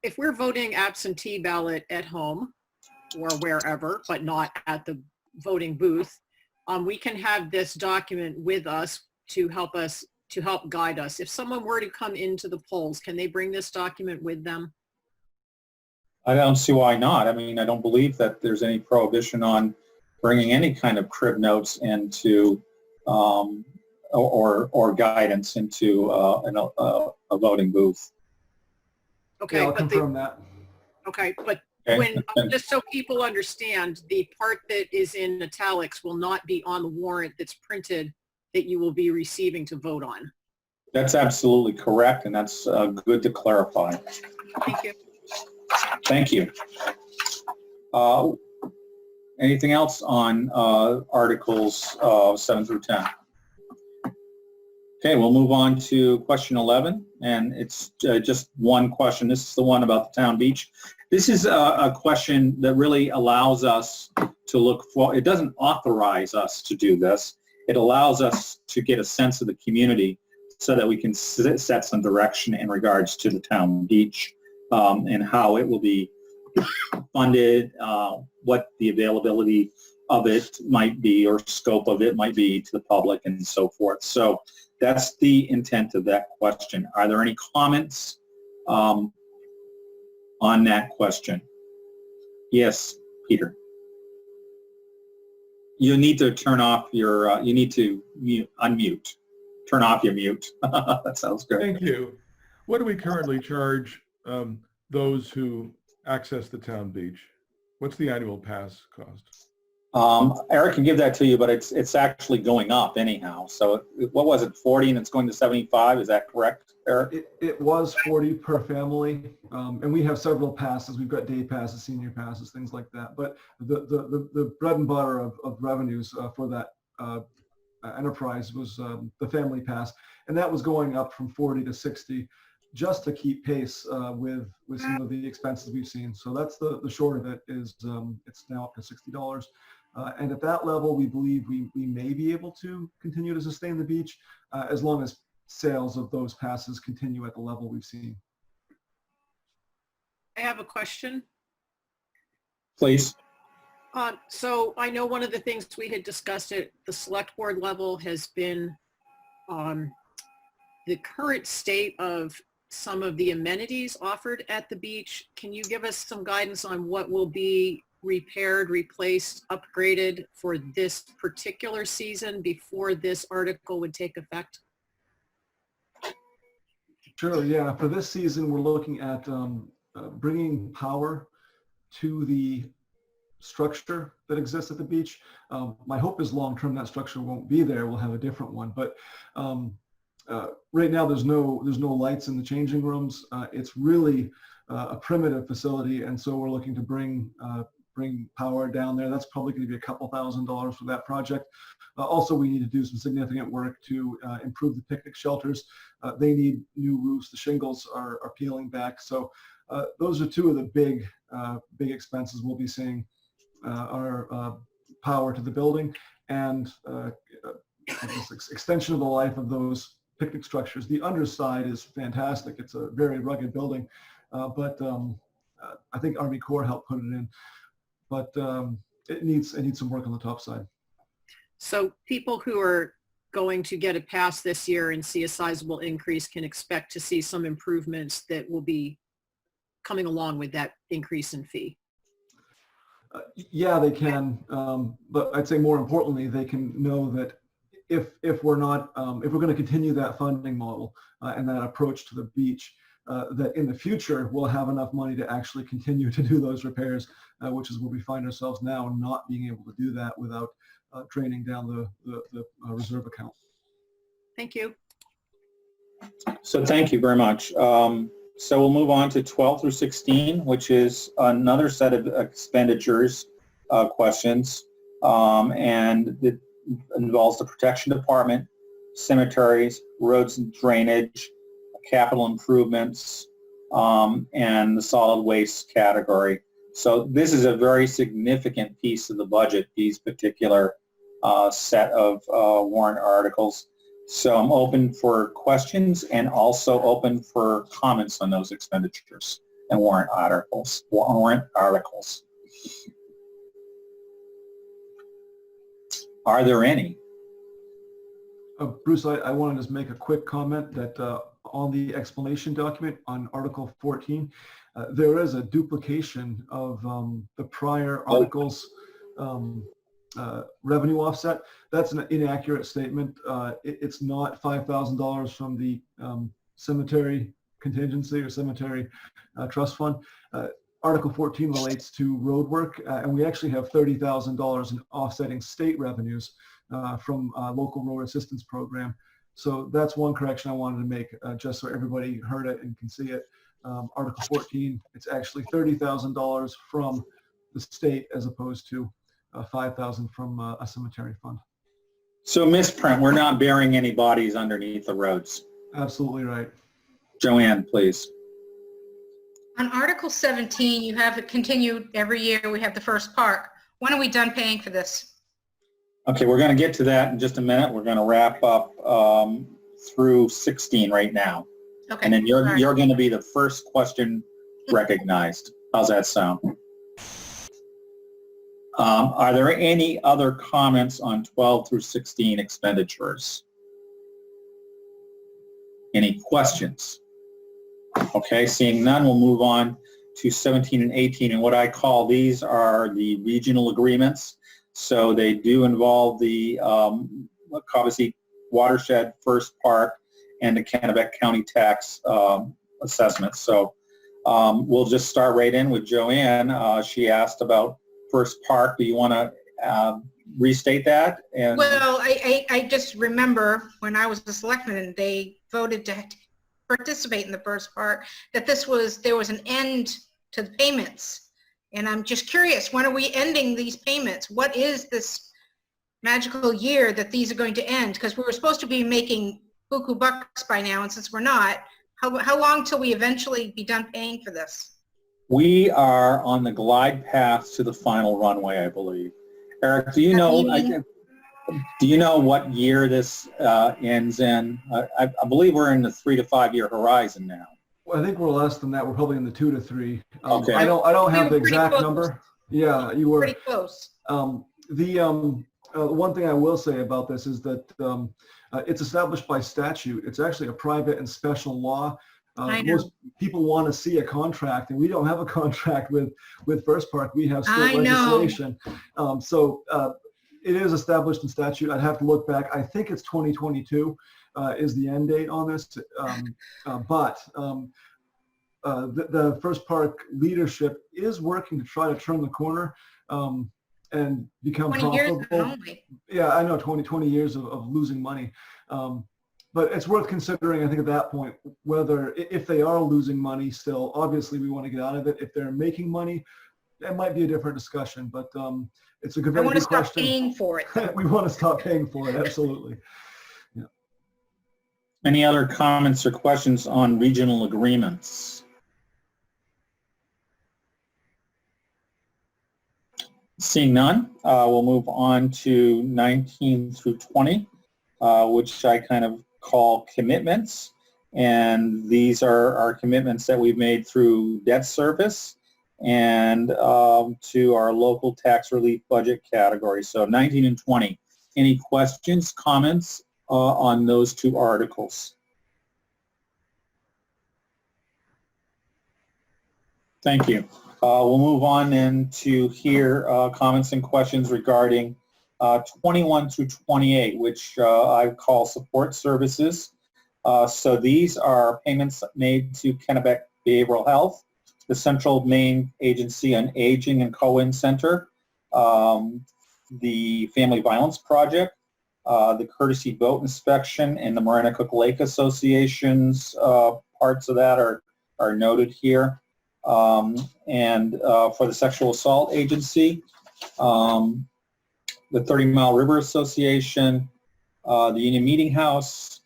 If we're voting absentee ballot at home or wherever, but not at the voting booth, we can have this document with us to help guide us. If someone were to come into the polls, can they bring this document with them? I don't see why not. I mean, I don't believe that there's any prohibition on bringing any kind of crib notes into or guidance into a voting booth. Okay, Yeah, I'll confirm that. Okay, but Okay. just so people understand, the part that is in italics will not be on the warrant that's printed that you will be receiving to vote on. That's absolutely correct, and that's good to clarify. Thank you. Thank you. Anything else on Articles 7 through 10? Okay, we'll move on to question 11, and it's just one question. This is the one about the town beach. This is a question that really allows us to look for, it doesn't authorize us to do this. It allows us to get a sense of the community so that we can set some direction in regards to the town beach and how it will be funded, what the availability of it might be or scope of it might be to the public and so forth. So that's the intent of that question. Are there any comments on that question? Yes, Peter. You need to turn off your, you need to unmute. Turn off your mute. That sounds good. Thank you. What do we currently charge those who access the town beach? What's the annual pass cost? Eric can give that to you, but it's actually going up anyhow. So what was it, 40 and it's going to 75? Is that correct, Eric? It was 40 per family, and we have several passes. We've got day passes, senior passes, things like that. But the bread and butter of revenues for that enterprise was the family pass, and that was going up from 40 to 60 just to keep pace with some of the expenses we've seen. So that's the short of it is it's now up to $60. And at that level, we believe we may be able to continue to sustain the beach as long as sales of those passes continue at the level we've seen. I have a question. Please. So I know one of the things we had discussed at the select board level has been the current state of some of the amenities offered at the beach. Can you give us some guidance on what will be repaired, replaced, upgraded for this particular season before this article would take effect? Sure, yeah. For this season, we're looking at bringing power to the structure that exists at the beach. My hope is long-term that structure won't be there. We'll have a different one. But right now, there's no lights in the changing rooms. It's really a primitive facility, and so we're looking to bring power down there. That's probably going to be a couple $1,000s for that project. Also, we need to do some significant work to improve the picnic shelters. They need new roofs. The shingles are peeling back. So those are two of the big expenses we'll be seeing. Our power to the building and extension of the life of those picnic structures. The underside is fantastic. It's a very rugged building, but I think Army Corps helped put it in. But it needs some work on the top side. So people who are going to get it passed this year and see a sizable increase can expect to see some improvements that will be coming along with that increase in fee. Yeah, they can, but I'd say more importantly, they can know that if we're not, if we're going to continue that funding model and that approach to the beach, that in the future we'll have enough money to actually continue to do those repairs, which is where we find ourselves now, not being able to do that without draining down the reserve account. Thank you. So thank you very much. So we'll move on to 12 through 16, which is another set of expenditures questions, and it involves the protection department, cemeteries, roads and drainage, capital improvements, and the solid waste category. So this is a very significant piece of the budget, these particular set of warrant articles. So I'm open for questions and also open for comments on those expenditures and warrant articles. Are there any? Bruce, I want to just make a quick comment that on the explanation document on Article 14, there is a duplication of the prior articles revenue offset. That's an inaccurate statement. It's not $5,000 from the cemetery contingency or cemetery trust fund. Article 14 relates to road work, and we actually have $30,000 in offsetting state revenues from local road assistance program. So that's one correction I wanted to make, just so everybody heard it and can see it. Article 14, it's actually $30,000 from the state as opposed to $5,000 from a cemetery fund. So misprint, we're not burying any bodies underneath the roads. Absolutely right. Joanne, please. On Article 17, you have it continued every year. We have the first park. When are we done paying for this? Okay, we're going to get to that in just a minute. We're going to wrap up through 16 right now. Okay. And then All right. you're going to be the first question recognized. How's that sound? Are there any other comments on 12 through 16 expenditures? Any questions? Okay, seeing none, we'll move on to 17 and 18. And what I call these are the regional agreements. So they do involve the Cobussy Watershed First Park and the Kennebec County tax assessment. So we'll just start right in with Joanne. She asked about First Park. Do you want to restate that? And Well, I just remember when I was a selectman and they voted to participate in the first part, that there was an end to the payments. And I'm just curious, when are we ending these payments? What is this magical year that these are going to end? Because we were supposed to be making buku bucks by now, and since we're not, how long till we eventually be done paying for this? we are on the glide path to the final runway, I believe. Eric, do you know? Do you know what year this ends in? I believe we're in the 3 to 5 year horizon now. Well, I think we're less than that. We're probably in the 2 to 3. Okay. I don't have the We were pretty exact close. number. Yeah, you were. Pretty close. One thing I will say about this is that it's established by statute. It's actually a private and special law I know. Most people want to see a contract, and we don't have a contract with First Park. We have I state know. legislation. It is established in statute. I'd have to look back. I think it's 2022 is the end date on this. The First Park leadership is working to try to turn the corner and become 20 years profitable. only. Yeah, I know, 20 years of losing money. But it's worth considering, I think, at that point, whether if they are losing money still, obviously we want to get out of it. If they're making money, that might be a different discussion, but it's a good, I very want to good stop question. paying for it. We want to stop paying for it, absolutely. Any other comments or questions on regional agreements? Seeing none, we'll move on to 19 through 20, which I kind of call commitments. And these are our commitments that we've made through debt service and to our local tax relief budget category. So 19 and 20. Any questions, comments on those two articles? Thank you. We'll move on then to hear comments and questions regarding 21 through 28, which I call support services. So these are payments made to Kennebec Behavioral Health, the Central Maine Agency on Aging and Cohen Center, the Family Violence Project, the Courtesy Boat Inspection, and the Maranacook Lake Association's parts of that are noted here. And for the Sexual Assault Agency, the 30 Mile River Association, the Union Meeting House,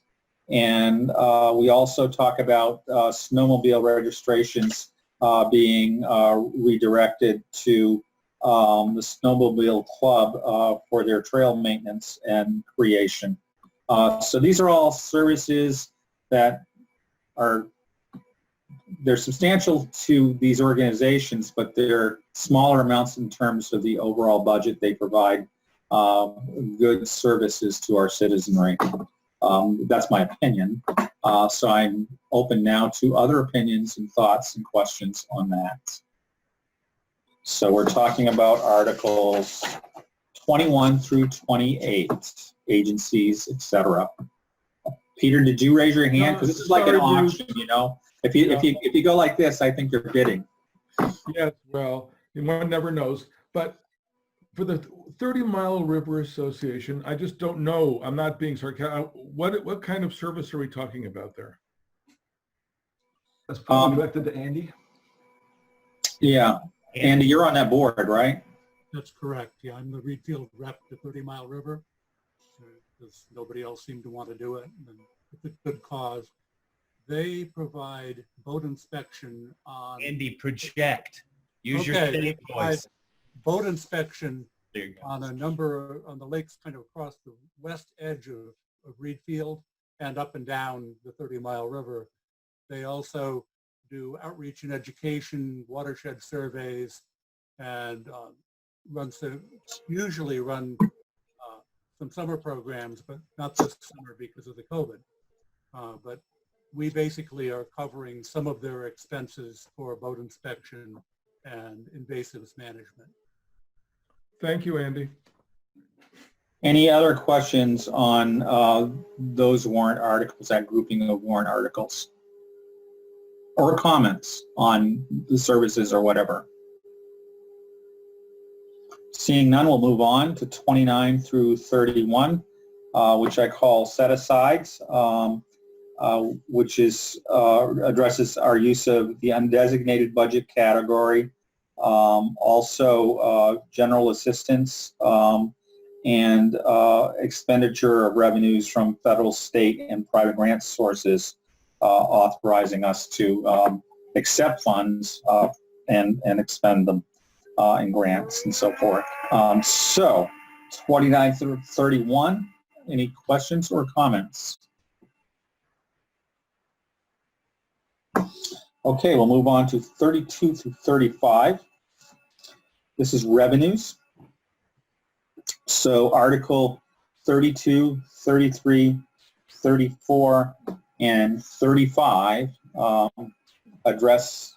and we also talk about snowmobile registrations being redirected to the Snowmobile Club for their trail maintenance and creation. So these are all services that they're substantial to these organizations, but they're smaller amounts in terms of the overall budget. They provide good services to our citizenry. That's my opinion. So I'm open now to other opinions and thoughts and questions on that. So we're talking about Articles 21 through 28, agencies, etc. Peter, did you raise your hand? Because this is like an auction, you know. If you go like this, I think you're bidding. Yes, well, one never knows. But for the 30 Mile River Association, I just don't know. I'm not being sarcastic. What kind of service are we talking about there? That's probably directed to Andy. Yeah. Andy, you're on that board, right? That's correct. Yeah, I'm the Reedfield rep to 30 Mile River because nobody else seemed to want to do it. And it's a good cause. They provide boat inspection on... Andy, project. Use your state voice. Boat inspection There you go. on on the lakes kind of across the west edge of Reedfield and up and down the 30 Mile River. They also do outreach and education, watershed surveys, and usually run some summer programs, but not this summer because of the COVID. But we basically are covering some of their expenses for boat inspection and invasives management. Thank you, Andy. Any other questions on those warrant articles, that grouping of warrant articles? Or comments on the services or whatever? Seeing none, we'll move on to 29 through 31, which I call set-asides, which addresses our use of the undesignated budget category, also general assistance, and expenditure of revenues from federal, state, and private grant sources, authorizing us to accept funds and expend them in grants and so forth. So 29 through 31, any questions or comments? Okay, we'll move on to 32 through 35. This is revenues. So Article 32, 33, 34, and 35 address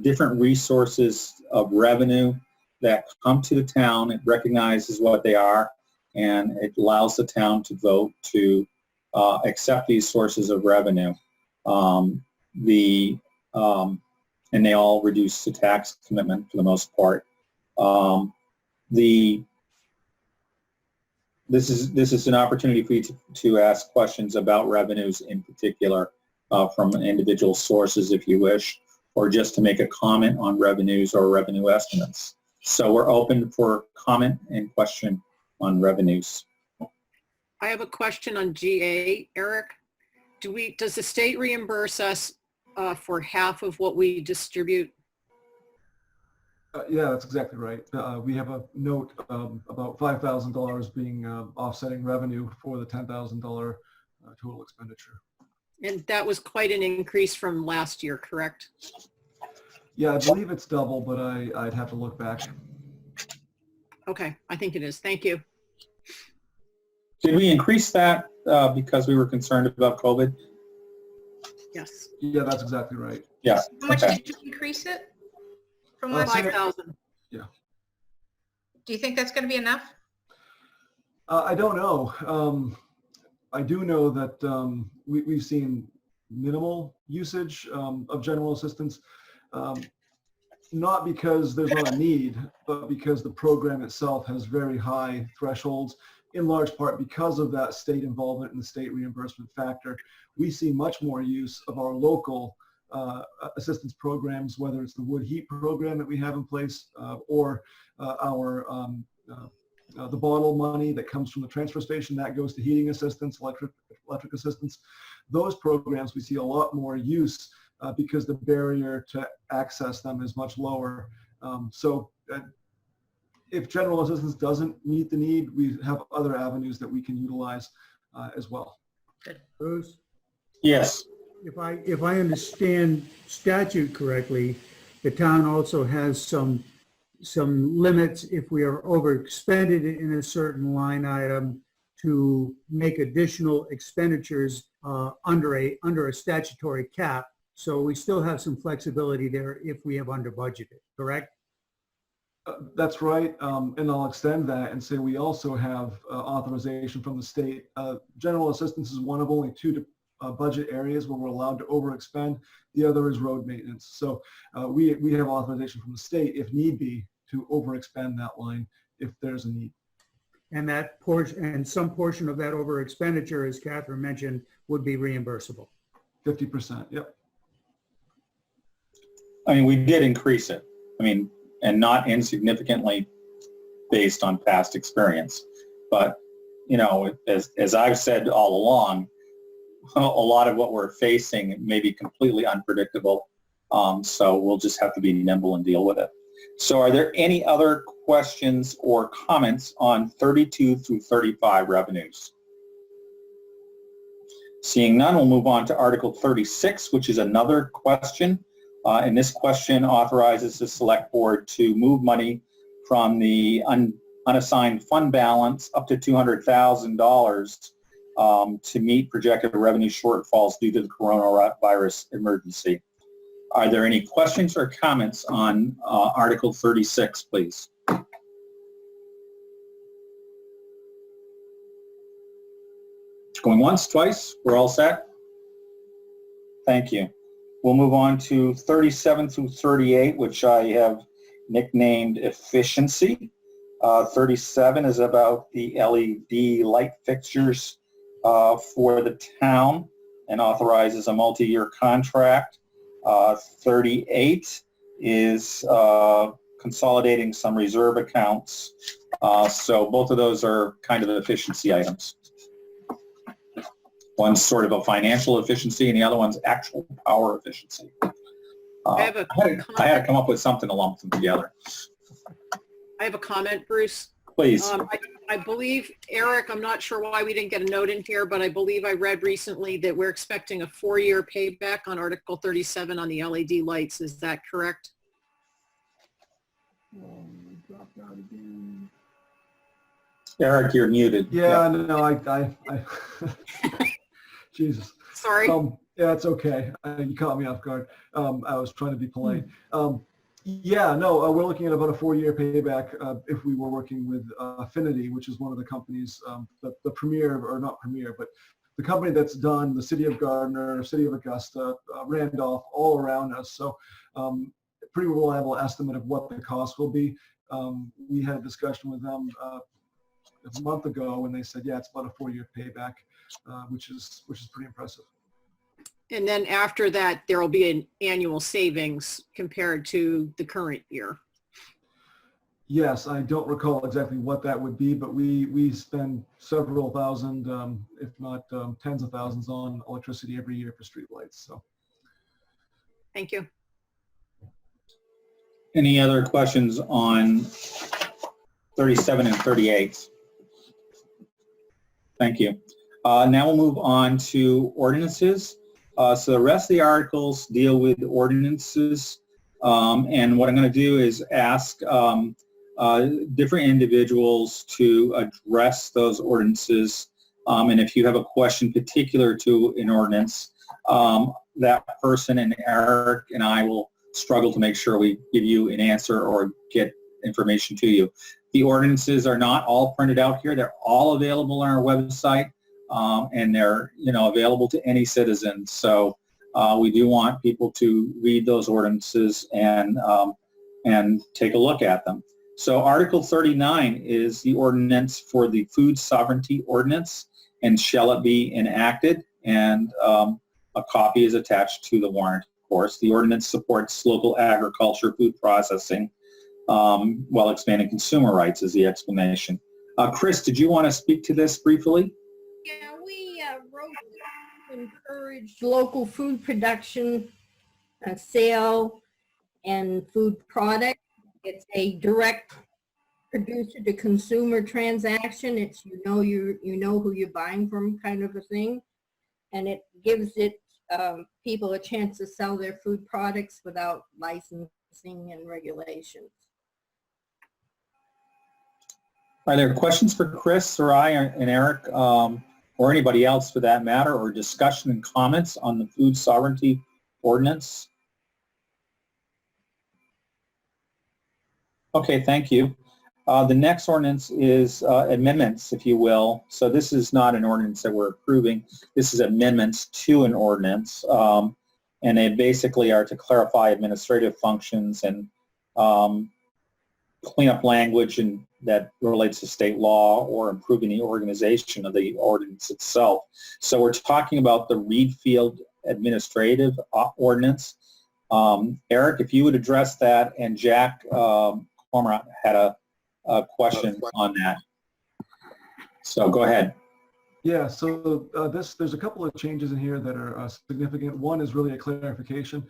different resources of revenue that come to the town. It recognizes what they are, and it allows the town to vote to accept these sources of revenue. And they all reduce the tax commitment for the most part. This is an opportunity for you to ask questions about revenues in particular from individual sources if you wish, or just to make a comment on revenues or revenue estimates. So we're open for comment and question on revenues. I have a question on GA, Eric. Does the state reimburse us for half of what we distribute? Yeah, that's exactly right. We have a note about $5,000 being offsetting revenue for the $10,000 total expenditure. And that was quite an increase from last year, correct? Yeah, I believe it's double, but I'd have to look back. Okay, I think it is. Thank you. Did we increase that because we were concerned about COVID? Yes. Yeah, that's exactly right. Yeah. How much Okay. did you increase it from last year? 5,000. Yeah. Do you think that's going to be enough? I don't know. I do know that we've seen minimal usage of general assistance, not because there's not a need, but because the program itself has very high thresholds, in large part because of that state involvement and the state reimbursement factor. We see much more use of our local assistance programs, whether it's the wood heat program that we have in place or the bottle money that comes from the transfer station that goes to heating assistance, electric assistance. Those programs we see a lot more use because the barrier to access them is much lower. If general assistance doesn't meet the need, we have other avenues that we can utilize as well. Bruce, Yes. if I understand statute correctly, the town also has some limits if we are overexpended in a certain line item to make additional expenditures under a statutory cap. So we still have some flexibility there if we have under budgeted, correct? That's right, and I'll extend that and say we also have authorization from the state. General assistance is one of only two budget areas where we're allowed to overexpend. The other is road maintenance. So we have authorization from the state, if need be, to overexpend that line if there's a need. And that portion, and some portion of that over expenditure, as Catherine mentioned, would be reimbursable. 50%, yep. I mean, we did increase it. I mean, and not insignificantly based on past experience. But, you know, as I've said all along, a lot of what we're facing may be completely unpredictable. So we'll just have to be nimble and deal with it. So are there any other questions or comments on 32 through 35 revenues? Seeing none, we'll move on to Article 36, which is another question. And this question authorizes the Select Board to move money from the unassigned fund balance up to $200,000 to meet projected revenue shortfalls due to the coronavirus emergency. Are there any questions or comments on Article 36, please? Going once, twice, we're all set? Thank you. We'll move on to 37 through 38, which I have nicknamed efficiency. 37 is about the LED light fixtures for the town and authorizes a multi-year contract. 38 is consolidating some reserve accounts. So both of those are kind of efficiency items. One's sort of a financial efficiency and the other one's actual power efficiency. I had to come up with something to lump them together. I have a comment, Bruce. Please. I believe, Eric, I'm not sure why we didn't get a note in here, but I believe I read recently that we're expecting a 4-year payback on Article 37 on the LED lights. Is that correct? Dropped out again. Eric, you're muted. Yeah, no, I Jesus. Sorry. Yeah, it's okay. You caught me off guard. I was trying to be polite. Yeah, no, we're looking at about a 4-year payback if we were working with Affinity, which is one of the companies, the premier, or not premier, but the company that's done the City of Gardner, City of Augusta, Randolph, all around us. So pretty reliable estimate of what the cost will be. We had a discussion with them a month ago, and they said, yeah, it's about a 4-year payback, which is pretty impressive. And then after that, there will be an annual savings compared to the current year. Yes, I don't recall exactly what that would be, but we spend several thousand, if not tens of thousands, on electricity every year for streetlights. So, Thank you. Any other questions on 37 and 38? Thank you. Now we'll move on to ordinances. So the rest of the articles deal with ordinances. And what I'm going to do is ask different individuals to address those ordinances. And if you have a question particular to an ordinance, that person and Eric and I will struggle to make sure we give you an answer or get information to you. The ordinances are not all printed out here. They're all available on our website, and they're available to any citizen. So we do want people to read those ordinances and take a look at them. So Article 39 is the ordinance for the Food Sovereignty Ordinance, and shall it be enacted? And a copy is attached to the warrant, of course. The ordinance supports local agriculture, food processing, while expanding consumer rights is the explanation. Chris, did you want to speak to this briefly? Yeah, we wrote to encourage local food production, sale, and food product. It's a direct producer to consumer transaction. It's you know who you're buying from kind of a thing, and it gives people a chance to sell their food products without licensing and regulations. Are there questions for Chris or I and Eric, or anybody else for that matter, or discussion and comments on the Food Sovereignty Ordinance? Okay, thank you. The next ordinance is amendments, if you will. So this is not an ordinance that we're approving. This is amendments to an ordinance, and they basically are to clarify administrative functions and clean up language and that relates to state law or improving the organization of the ordinance itself. So we're talking about the Reed Field Administrative Ordinance. Eric, if you would address that, and Jack Cormorant had a question on that. So go ahead. yeah, so there's a couple of changes in here that are significant. One is really a clarification,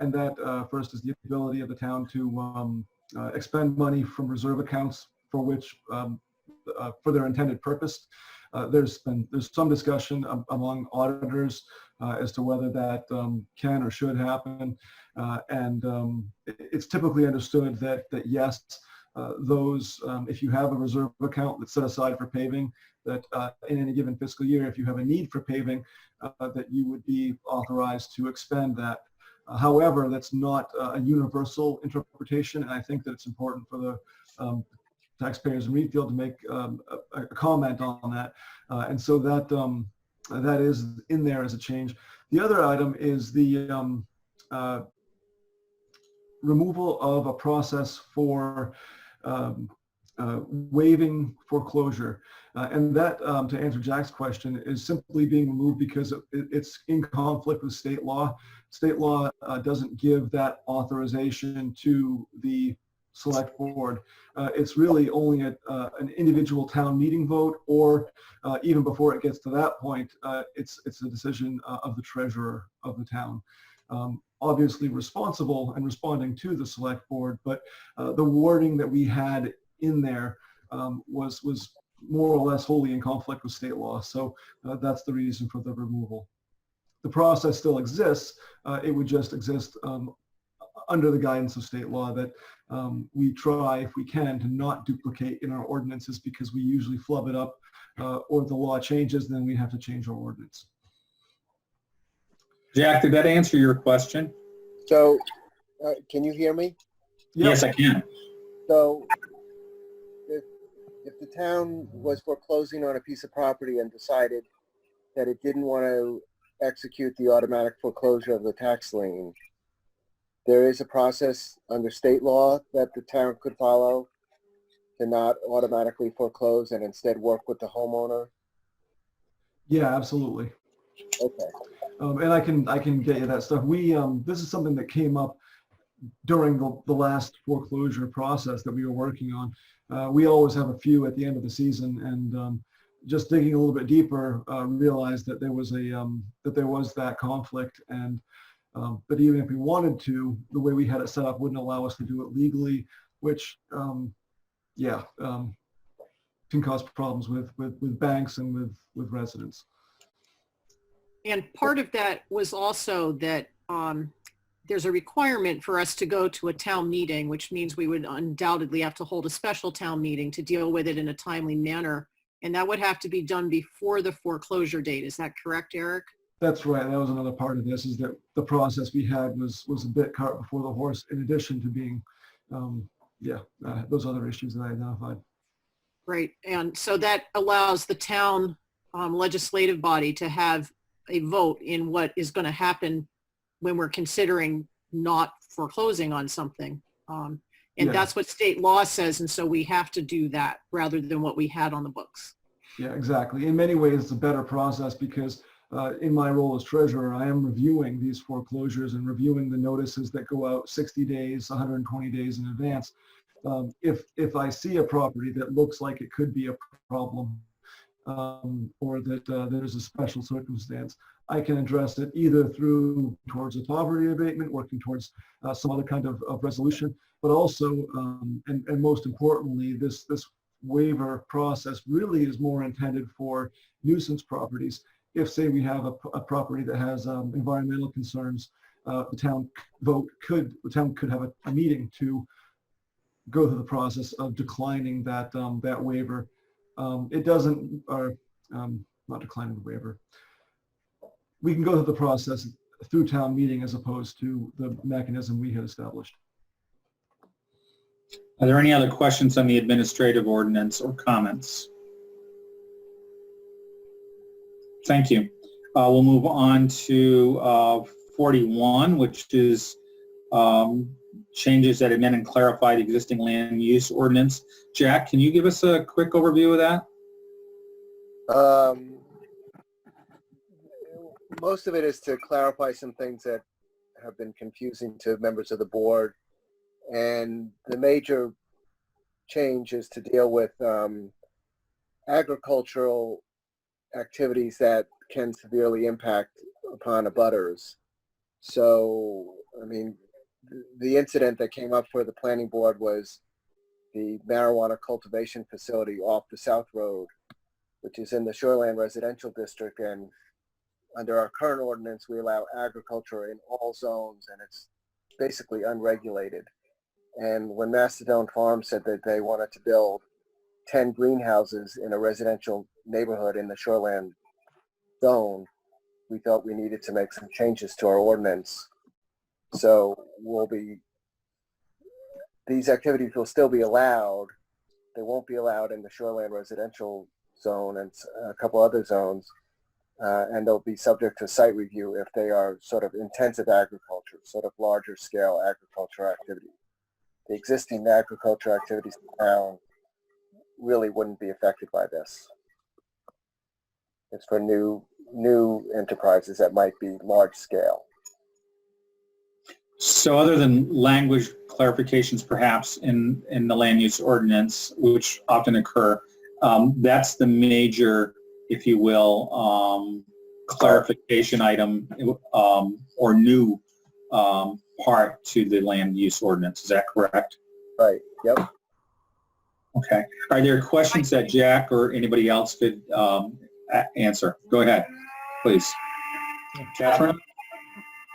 and that first is the ability of the town to expend money from reserve accounts for which for their intended purpose. There's some discussion among auditors as to whether that can or should happen, and it's typically understood that yes, those if you have a reserve account that's set aside for paving, that in any given fiscal year, if you have a need for paving, that you would be authorized to expend that. However, that's not a universal interpretation, and I think that it's important for the taxpayers in Reed Field to make a comment on that. And so that is in there as a change. The other item is the removal of a process for waiving foreclosure. And that, to answer Jack's question, is simply being removed because it's in conflict with state law. State law doesn't give that authorization to the select board. It's really only an individual town meeting vote, or even before it gets to that point, it's a decision of the treasurer of the town. Obviously responsible and responding to the select board, but the wording that we had in there was more or less wholly in conflict with state law. So that's the reason for the removal. The process still exists. It would just exist under the guidance of state law that we try, if we can, to not duplicate in our ordinances, because we usually flub it up or the law changes, then we have to change our ordinance. Jack, did that answer your question? So, can you hear me? Yep. Yes, I can. So, if the town was foreclosing on a piece of property and decided that it didn't want to execute the automatic foreclosure of the tax lien, there is a process under state law that the town could follow to not automatically foreclose and instead work with the homeowner. Yeah, absolutely. Okay. And I can get you that stuff. We this is something that came up during the last foreclosure process that we were working on. We always have a few at the end of the season, and just digging a little bit deeper, realized that there was that conflict, and but even if we wanted to, the way we had it set up wouldn't allow us to do it legally, which can cause problems with banks and with residents. And part of that was also that there's a requirement for us to go to a town meeting, which means we would undoubtedly have to hold a special town meeting to deal with it in a timely manner. And that would have to be done before the foreclosure date. Is that correct, Eric? That's right. That was another part of this, is that the process we had was a bit cart before the horse, in addition to being, those other issues that I identified. Right. And so that allows the town legislative body to have a vote in what is going to happen when we're considering not foreclosing on something. That's what state law says. And so we have to do that rather than what we had on the books. Yeah, exactly. In many ways, it's a better process because in my role as treasurer, I am reviewing these foreclosures and reviewing the notices that go out 60 days, 120 days in advance. If I see a property that looks like it could be a problem, or that there's a special circumstance, I can address it either towards a poverty abatement, working towards some other kind of resolution, but also, and most importantly, this waiver process really is more intended for nuisance properties. If, say, we have a property that has environmental concerns, the town could have a meeting to go through the process of declining that waiver. It doesn't, or not declining the waiver. We can go through the process through town meeting as opposed to the mechanism we had established. Are there any other questions on the administrative ordinance or comments? Thank you. We'll move on to 41, which is changes that amend and clarify the existing land use ordinance. Jack, can you give us a quick overview of that? Most of it is to clarify some things that have been confusing to members of the board. And the major change is to deal with agricultural activities that can severely impact upon abutters. So, I mean, the incident that came up for the planning board was the marijuana cultivation facility off the South Road, which is in the Shoreland Residential District. And under our current ordinance, we allow agriculture in all zones, and it's basically unregulated. And when Mastodon Farm said that they wanted to build 10 greenhouses in a residential neighborhood in the Shoreland zone, we felt we needed to make some changes to our ordinance. So these activities will still be allowed. They won't be allowed in the Shoreland Residential Zone and a couple other zones. And they'll be subject to site review if they are sort of intensive agriculture, sort of larger scale agriculture activity. The existing agriculture activities in town really wouldn't be affected by this. It's for new enterprises that might be large scale. So other than language clarifications perhaps in the land use ordinance, which often occur, that's the major, if you will, clarification item or new part to the land use ordinance. Is that correct? Right. Yep. Okay. Are there questions that Jack or anybody else could answer? Go ahead, please. Catherine?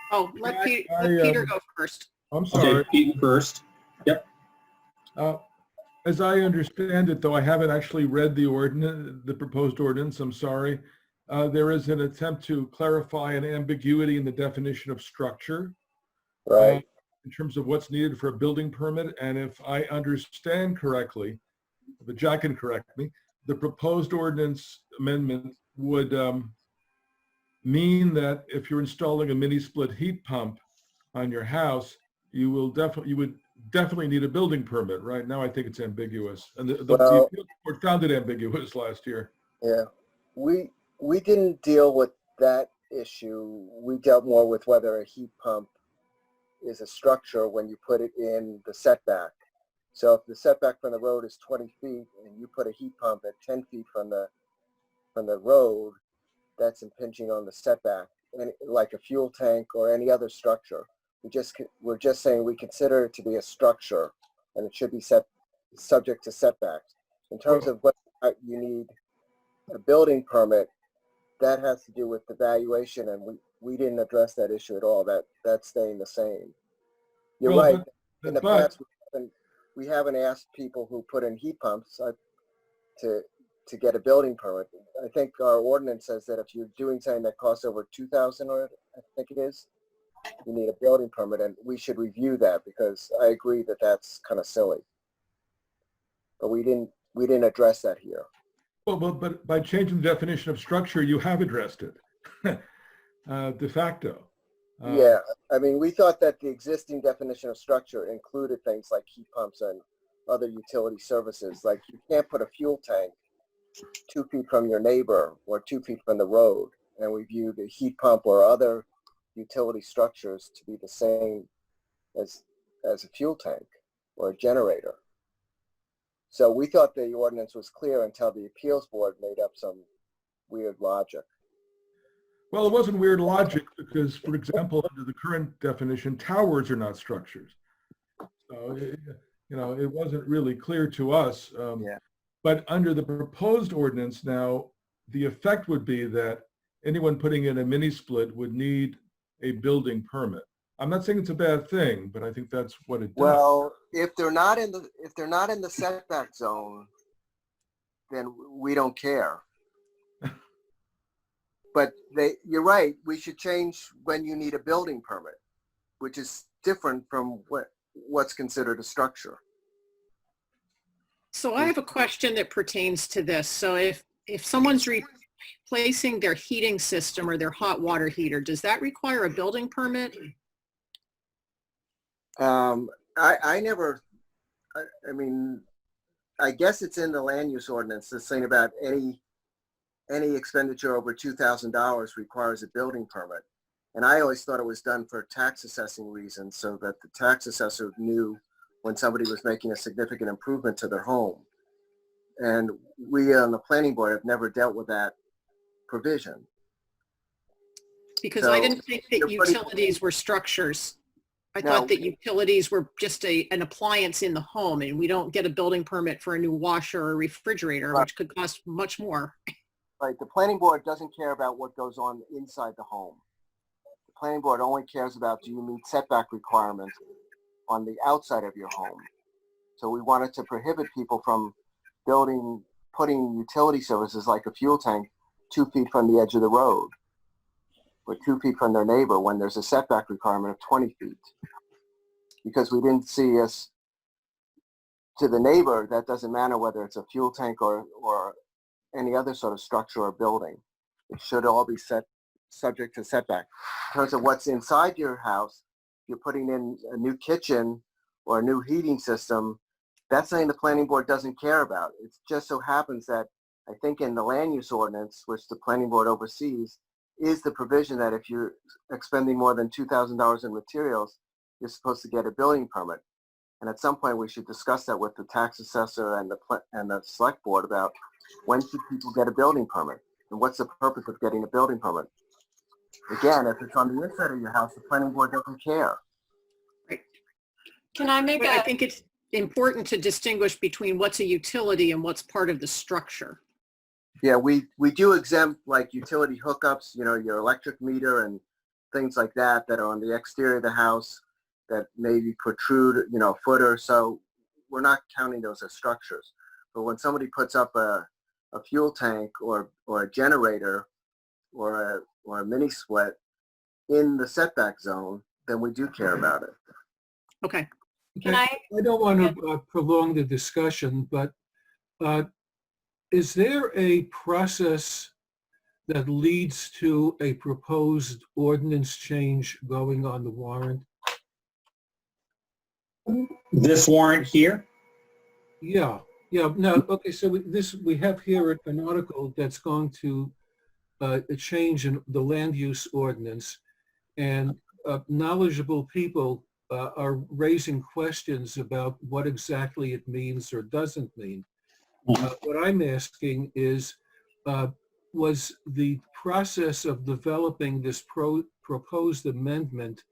Oh, let Peter go first. I'm sorry. Okay, Pete first. Yep. As I understand it, though, I haven't actually read the proposed ordinance. I'm sorry. there is an attempt to clarify an ambiguity in the definition of structure. Right. In terms of what's needed for a building permit. And if I understand correctly, but Jack can correct me, the proposed ordinance amendment would mean that if you're installing a mini split heat pump on your house, you would definitely need a building permit. Right now, I think it's ambiguous. And the appeals court found it ambiguous last year. Yeah. We didn't deal with that issue. We dealt more with whether a heat pump is a structure when you put it in the setback. So if the setback from the road is 20 feet and you put a heat pump at 10 feet from the road, that's impinging on the setback, and like a fuel tank or any other structure. We're just saying we consider it to be a structure, and it should be subject to setbacks. In terms of what you need a building permit, that has to do with the valuation, and we didn't address that issue at all. That's staying the same. You're right. In the past, we haven't asked people who put in heat pumps to get a building permit. I think our ordinance says that if you're doing something that costs over $2,000, or I think it is, you need a building permit, and we should review that because I agree that that's kind of silly. But we didn't address that here. Well, but by changing the definition of structure, you have addressed it de facto. Yeah, I mean, we thought that the existing definition of structure included things like heat pumps and other utility services. Like you can't put a fuel tank 2 feet from your neighbor or 2 feet from the road. And we view the heat pump or other utility structures to be the same as a fuel tank or a generator. So we thought the ordinance was clear until the appeals board made up some weird logic. Well, it wasn't weird logic because, for example, under the current definition, towers are not structures. So, it wasn't really clear to us. But under the proposed ordinance now, the effect would be that anyone putting in a mini split would need a building permit. I'm not saying it's a bad thing, but I think that's what it does. Well, if they're not in the setback zone, then we don't care. But you're right. We should change when you need a building permit, which is different from what's considered a structure. So I have a question that pertains to this. So if someone's replacing their heating system or their hot water heater, does that require a building permit? I mean, I guess it's in the land use ordinance, this thing about any expenditure over $2,000 requires a building permit. And I always thought it was done for tax assessing reasons so that the tax assessor knew when somebody was making a significant improvement to their home. And we on the planning board have never dealt with that provision. Because I didn't think that utilities were structures. I thought that utilities were just an appliance in the home, and we don't get a building permit for a new washer or refrigerator, which could cost much more. Right. The planning board doesn't care about what goes on inside the home. The planning board only cares about, do you meet setback requirements on the outside of your home? So we wanted to prohibit people from putting utility services like a fuel tank 2 feet from the edge of the road or 2 feet from their neighbor when there's a setback requirement of 20 feet. Because we didn't see us, to the neighbor, that doesn't matter whether it's a fuel tank or any other sort of structure or building. It should all be subject to setback. In terms of what's inside your house, you're putting in a new kitchen or a new heating system, that's something the planning board doesn't care about. It just so happens that I think in the land use ordinance, which the planning board oversees, is the provision that if you're expending more than $2,000 in materials, you're supposed to get a building permit. And at some point we should discuss that with the tax assessor and the select board about when should people get a building permit and what's the purpose of getting a building permit. Again, if it's on the inside of your house, the planning board doesn't care. Right. Can I make I think it's important to distinguish between what's a utility and what's part of the structure. Yeah, we do exempt like utility hookups, your electric meter and things like that are on the exterior of the house that maybe protrude, a foot or so. We're not counting those as structures. But when somebody puts up a fuel tank or a generator or a mini split in the setback zone, then we do care about it. Okay. Can I? I don't want to prolong the discussion, but is there a process that leads to a proposed ordinance change going on the warrant? This warrant here? Yeah, no, okay, so we have here an article that's going to a change in the land use ordinance, and knowledgeable people are raising questions about what exactly it means or doesn't mean. What I'm asking is, was the process of developing this proposed amendment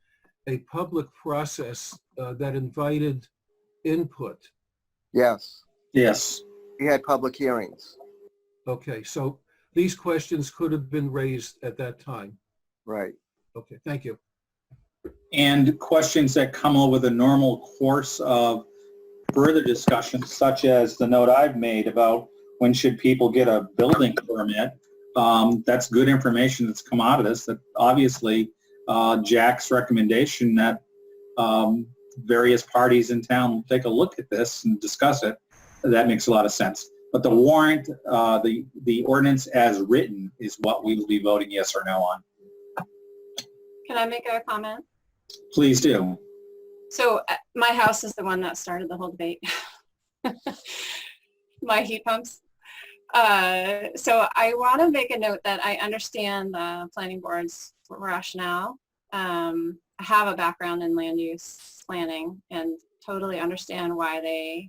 a public process that invited input? Yes, Yes. we had public hearings. Okay, so these questions could have been raised at that time. Right. Okay, thank you. And questions that come over the normal course of further discussions, such as the note I've made about when should people get a building permit. That's good information that's come out of this, that obviously Jack's recommendation that various parties in town will take a look at this and discuss it, that makes a lot of sense. But the warrant, the ordinance as written is what we will be voting yes or no on. Can I make a comment? Please do. So my house is the one that started the whole debate. My heat pumps. So I want to make a note that I understand the planning board's rationale. I have a background in land use planning and totally understand why they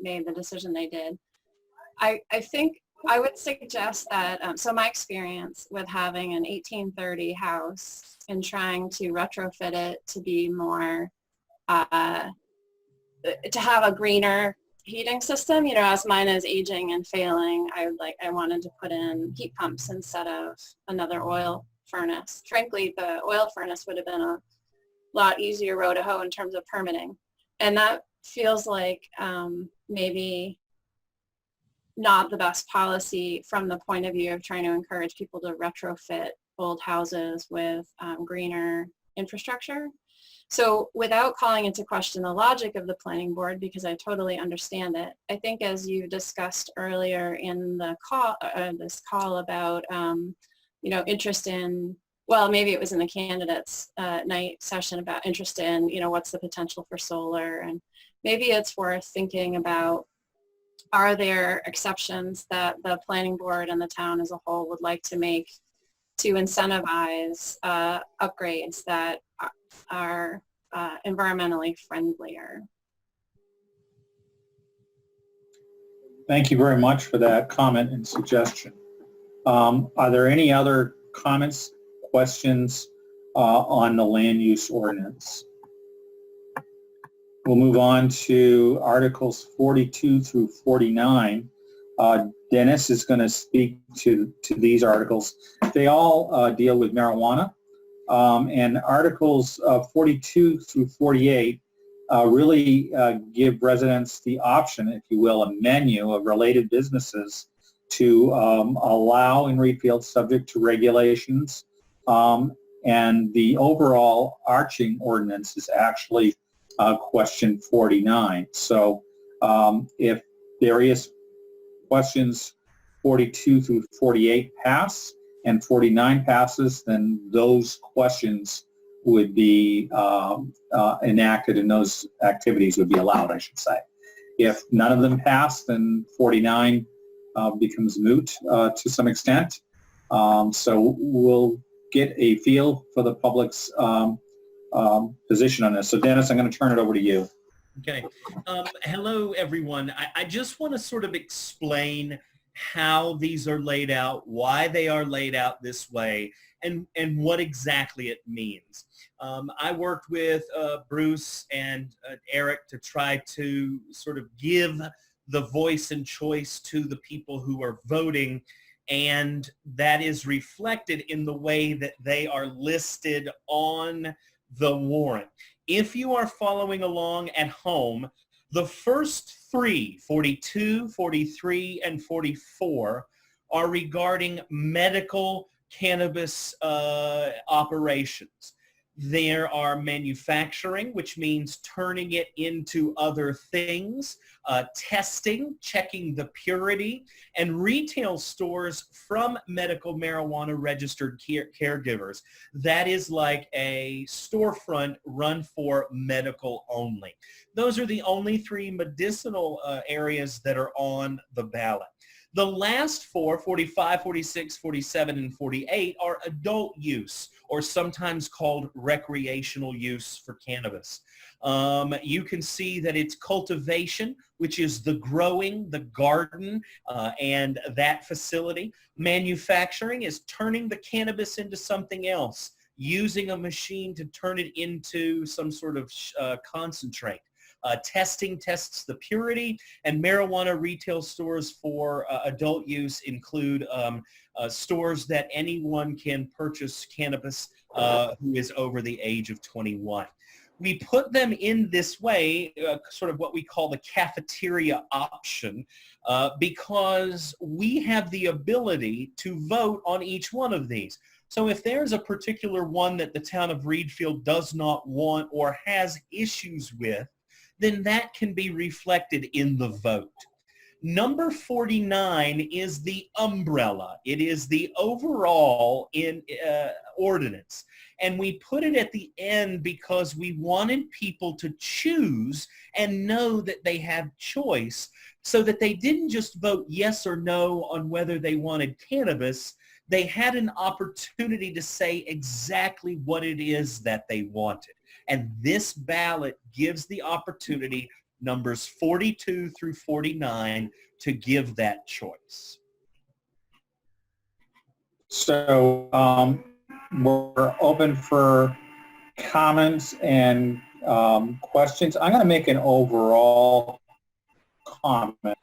made the decision they did. I think I would suggest that, so my experience with having an 1830 house and trying to retrofit it to be more, to have a greener heating system, you know, as mine is aging and failing, I wanted to put in heat pumps instead of another oil furnace. Frankly, the oil furnace would have been a lot easier row to hoe in terms of permitting. And that feels like maybe not the best policy from the point of view of trying to encourage people to retrofit old houses with greener infrastructure. So without calling into question the logic of the planning board, because I totally understand it, I think as you discussed earlier in the call, this call about, you know, interest in, well, maybe it was in the candidates night session about interest in, you know, what's the potential for solar, and maybe it's worth thinking about, are there exceptions that the planning board and the town as a whole would like to make to incentivize upgrades that are environmentally friendlier? Thank you very much for that comment and suggestion. Are there any other comments, questions on the land use ordinance? We'll move on to Articles 42 through 49. Dennis is going to speak to these articles. They all deal with marijuana. And Articles 42 through 48 really give residents the option, if you will, a menu of related businesses to allow in Reedfield subject to regulations. And the overall arching ordinance is actually question 49. So if various questions 42 through 48 pass and 49 passes, then those questions would be enacted and those activities would be allowed, I should say. If none of them pass, then 49 becomes moot to some extent. So we'll get a feel for the public's position on this. So Dennis, I'm going to turn it over to you. Okay. Hello, everyone. I just want to sort of explain how these are laid out, why they are laid out this way, and what exactly it means. I worked with Bruce and Eric to try to sort of give the voice and choice to the people who are voting, and that is reflected in the way that they are listed on the warrant. If you are following along at home, the first three, 42, 43, and 44, are regarding medical cannabis operations. There are manufacturing, which means turning it into other things, testing, checking the purity, and retail stores from medical marijuana registered caregivers. That is like a storefront run for medical only. Those are the only three medicinal areas that are on the ballot. The last four, 45, 46, 47, and 48, are adult use, or sometimes called recreational use for cannabis. You can see that it's cultivation, which is the growing, the garden, and that facility. Manufacturing is turning the cannabis into something else, using a machine to turn it into some sort of concentrate. Testing tests the purity, and marijuana retail stores for adult use include stores that anyone can purchase cannabis who is over the age of 21. We put them in this way, sort of what we call the cafeteria option, because we have the ability to vote on each one of these. So if there's a particular one that the town of Reedfield does not want or has issues with, then that can be reflected in the vote. Number 49 is the umbrella. It is the overall ordinance. And we put it at the end because we wanted people to choose and know that they have choice, so that they didn't just vote yes or no on whether they wanted cannabis. They had an opportunity to say exactly what it is that they wanted. And this ballot gives the opportunity, numbers 42 through 49, to give that choice. So we're open for comments and questions. I'm going to make an overall comment.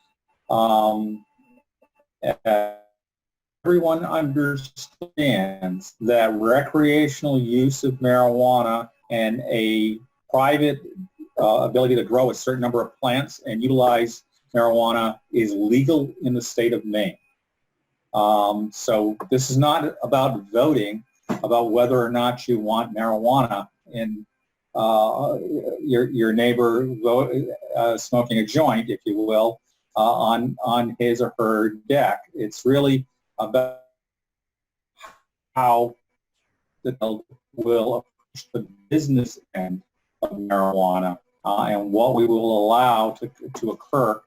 Everyone understands that recreational use of marijuana and a private ability to grow a certain number of plants and utilize marijuana is legal in the state of Maine. So this is not about voting about whether or not you want marijuana in your neighbor smoking a joint, if you will, on his or her deck. It's really about how the bill will approach the business end of marijuana and what we will allow to occur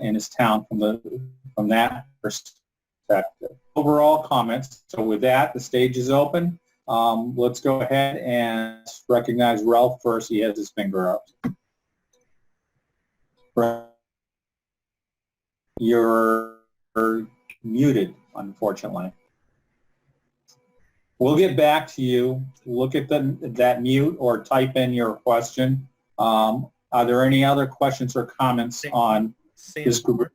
in this town from that perspective. Overall comments. So with that, the stage is open. Let's go ahead and recognize Ralph first. He has his finger up. You're muted, unfortunately. We'll get back to you. Look at that mute or type in your question. Are there any other questions or comments on this group?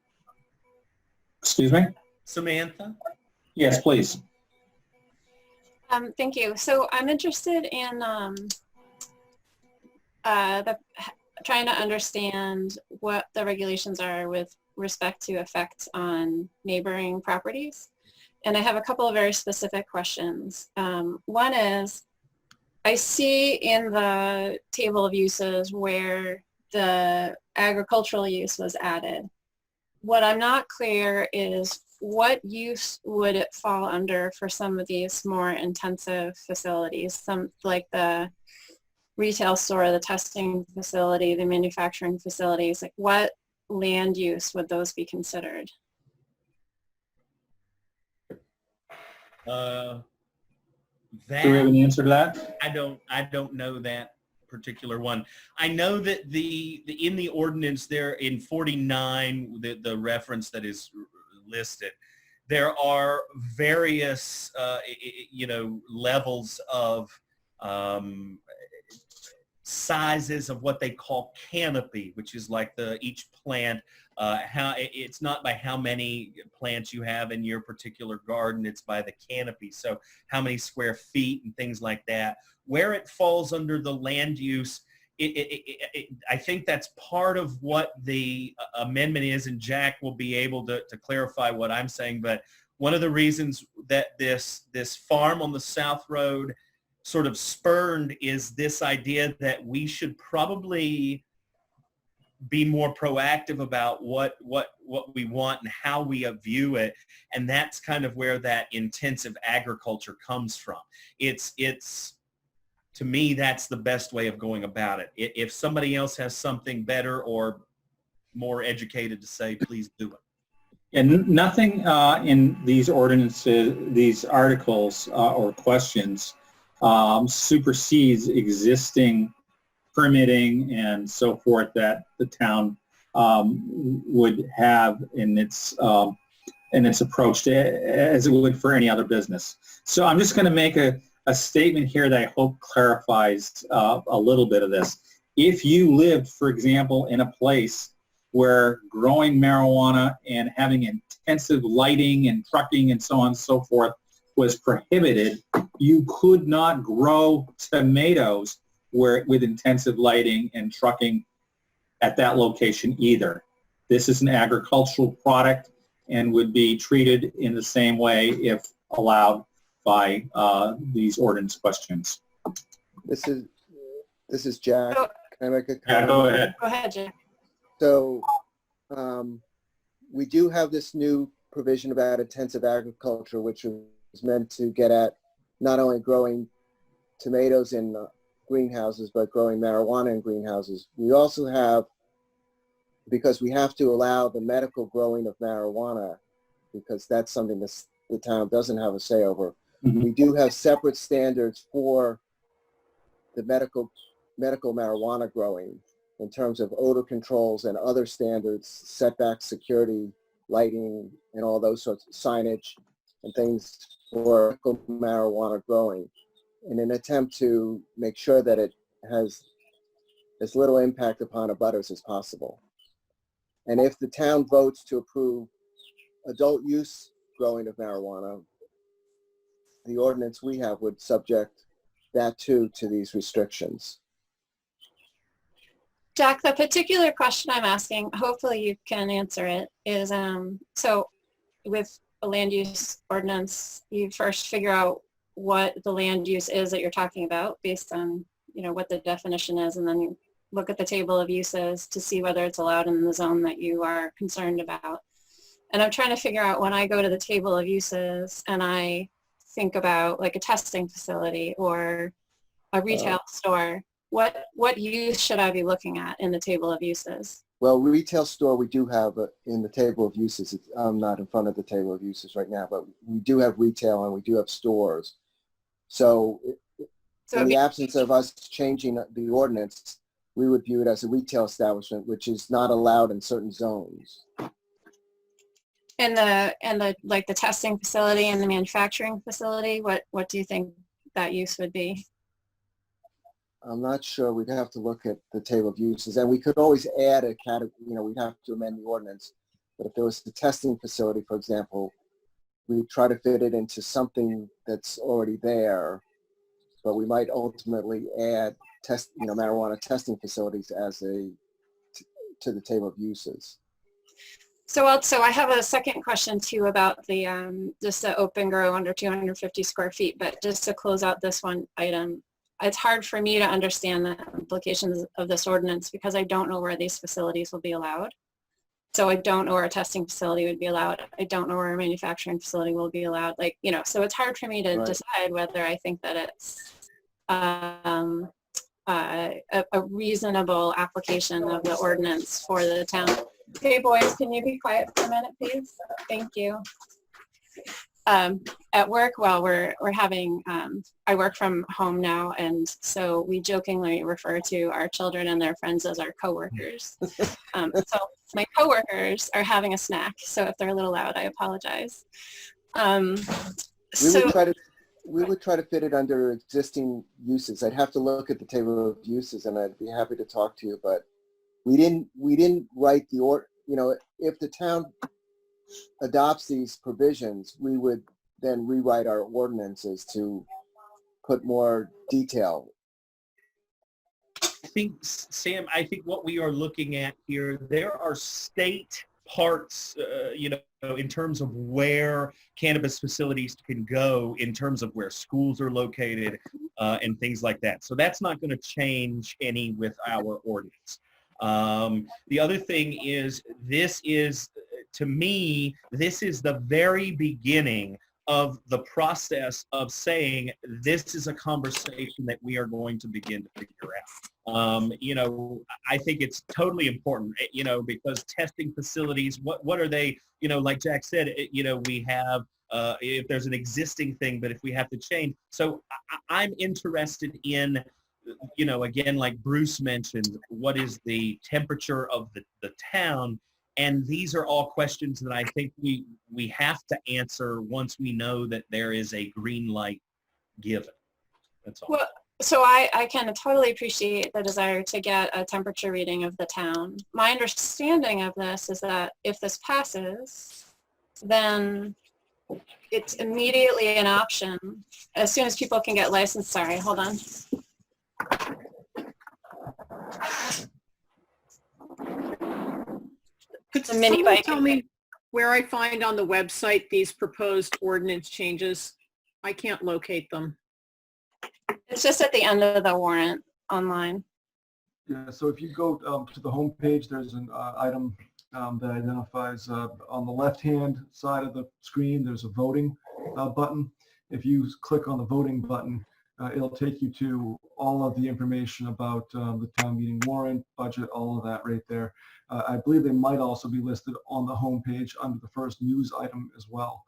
Excuse me? Samantha? Yes, please. Thank you. So I'm interested in trying to understand what the regulations are with respect to effects on neighboring properties. And I have a couple of very specific questions. One is, I see in the table of uses where the agricultural use was added. What I'm not clear is what use would it fall under for some of these more intensive facilities, some like the retail store, the testing facility, the manufacturing facilities, like what land use would those be considered? Do we have an answer to that? I don't know that particular one. I know that in the ordinance there in 49, the reference that is listed, there are various levels of sizes of what they call canopy, which is like each plant. How it's not by how many plants you have in your particular garden, it's by the canopy. So how many square feet and things like that. Where it falls under the land use, I think that's part of what the amendment is, and Jack will be able to clarify what I'm saying, but one of the reasons that this farm on the South Road sort of spurned is this idea that we should probably be more proactive about what we want and how we view it. And that's kind of where that intensive agriculture comes from. It's to me, that's the best way of going about it. If somebody else has something better or more educated to say, please do it. And nothing in these ordinances, these articles or questions supersedes existing permitting and so forth that the town would have in its approach to, as it would for any other business. So I'm just going to make a statement here that I hope clarifies a little bit of this. If you lived, for example, in a place where growing marijuana and having intensive lighting and trucking and so on and so forth was prohibited, you could not grow tomatoes with intensive lighting and trucking at that location either. This is an agricultural product and would be treated in the same way if allowed by these ordinance questions. This is Jack. Oh. Can I make a comment? Yeah, go ahead. Go ahead, Jack. So we do have this new provision about intensive agriculture, which is meant to get at not only growing tomatoes in greenhouses, but growing marijuana in greenhouses. We also have, because we have to allow the medical growing of marijuana, because that's something that the town doesn't have a say over. Mm-hmm. We do have separate standards for the medical marijuana growing in terms of odor controls and other standards, setback, security, lighting, and all those sorts of signage and things for marijuana growing, in an attempt to make sure that it has as little impact upon abutters as possible. And if the town votes to approve adult use growing of marijuana, the ordinance we have would subject that to these restrictions. Jack, the particular question I'm asking, hopefully you can answer it, is so with a land use ordinance, you first figure out what the land use is that you're talking about based on, you know, what the definition is, and then you look at the table of uses to see whether it's allowed in the zone that you are concerned about. And I'm trying to figure out, when I go to the table of uses and I think about like a testing facility or a retail store, what use should I be looking at in the table of uses? Well, retail store we do have in the table of uses. I'm not in front of the table of uses right now, but we do have retail and we do have stores. So in the absence of us changing the ordinance, we would view it as a retail establishment, which is not allowed in certain zones. And the like the testing facility and the manufacturing facility, what do you think that use would be? I'm not sure. We'd have to look at the table of uses, and we could always add a category. You know, we'd have to amend the ordinance. But if there was the testing facility, for example, we try to fit it into something that's already there, but we might ultimately add marijuana testing facilities as to the table of uses. So I have a second question too about the just the open grow under 250 square feet, but just to close out this one item, it's hard for me to understand the implications of this ordinance because I don't know where these facilities will be allowed. So I don't know where a testing facility would be allowed. I don't know where a manufacturing facility will be allowed. Like, you know, so it's hard for me to decide whether I think that it's a reasonable application of the ordinance for the town. Okay, boys, can you be quiet for a minute, please? Thank you. At work, well, we're having, I work from home now, and so we jokingly refer to our children and their friends as our coworkers. So my coworkers are having a snack, so if they're a little loud, I apologize. We would try to fit it under existing uses. I'd have to look at the table of uses, and I'd be happy to talk to you, but we didn't write if the town adopts these provisions, we would then rewrite our ordinances to put more detail. I think, Sam, what we are looking at here, there are state parts, you know, in terms of where cannabis facilities can go, in terms of where schools are located, and things like that. So that's not going to change any with our ordinance. The other thing is, this is, to me, this is the very beginning of the process of saying this is a conversation that we are going to begin to figure out. You know, I think it's totally important, you know, because testing facilities, what are they, you know, like Jack said, you know, we have, if there's an existing thing, but if we have to change. So I'm interested in, you know, again, like Bruce mentioned, what is the temperature of the town? And these are all questions that I think we have to answer once we know that there is a green light given. That's all. Well, so I can totally appreciate the desire to get a temperature reading of the town. My understanding of this is that if this passes, then it's immediately an option as soon as people can get licensed. Sorry, hold on. Could It's a mini someone bike. tell me where I find on the website these proposed ordinance changes? I can't locate them. It's just at the end of the warrant online. Yeah, so if you go to the home page, there's an item that identifies on the left-hand side of the screen, there's a voting button. If you click on the voting button, it'll take you to all of the information about the town meeting warrant, budget, all of that right there. I believe they might also be listed on the home page under the first news item as well.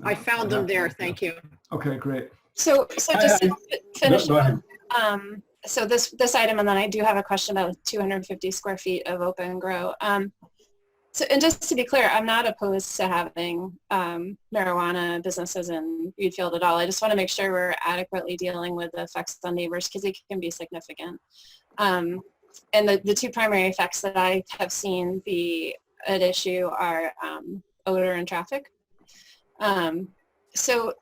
I found them there, thank you. Okay, great. So just to finish, Go ahead. so this item, and then I do have a question about 250 square feet of open grow. So, and just to be clear, I'm not opposed to having marijuana businesses in Reedfield at all. I just want to make sure we're adequately dealing with the effects on neighbors, because it can be significant. And the two primary effects that I have seen be at issue are odor and traffic. So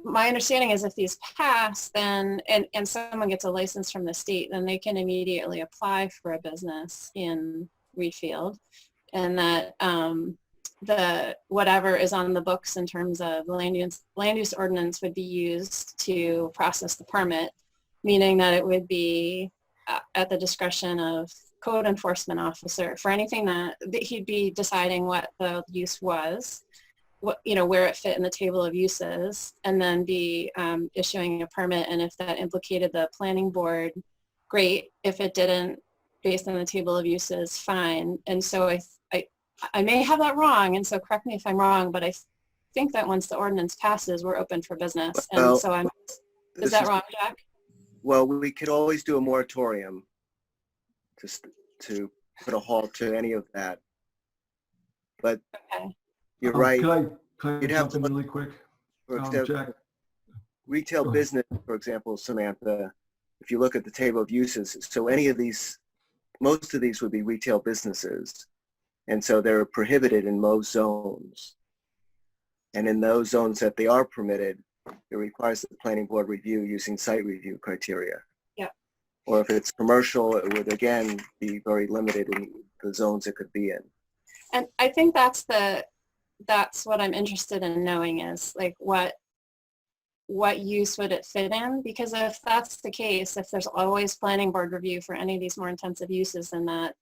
my understanding is if these pass, then, and someone gets a license from the state, then they can immediately apply for a business in Reedfield, and that the whatever is on the books in terms of land use ordinance would be used to process the permit, meaning that it would be at the discretion of code enforcement officer for anything that he'd be deciding what the use was, what, you know, where it fit in the table of uses, and then be issuing a permit. And if that implicated the planning board, great. If it didn't, based on the table of uses, fine. And so I may have that wrong, and so correct me if I'm wrong, but I think that once the ordinance passes, we're open for business. And well, so is that wrong, Jack? Well, we could always do a moratorium to put a halt to any of that. But Okay. you're right. Can I You'd have jump in to really quick? Jack. Retail Go ahead. business, for example, Samantha, if you look at the table of uses, so any of these, most of these would be retail businesses. And so they're prohibited in most zones. And in those zones that they are permitted, it requires the planning board review using site review criteria. Yeah. Or if it's commercial, it would again be very limited in the zones it could be in. And I think that's what I'm interested in knowing is like what use would it fit in? Because if that's the case, if there's always planning board review for any of these more intensive uses, then that,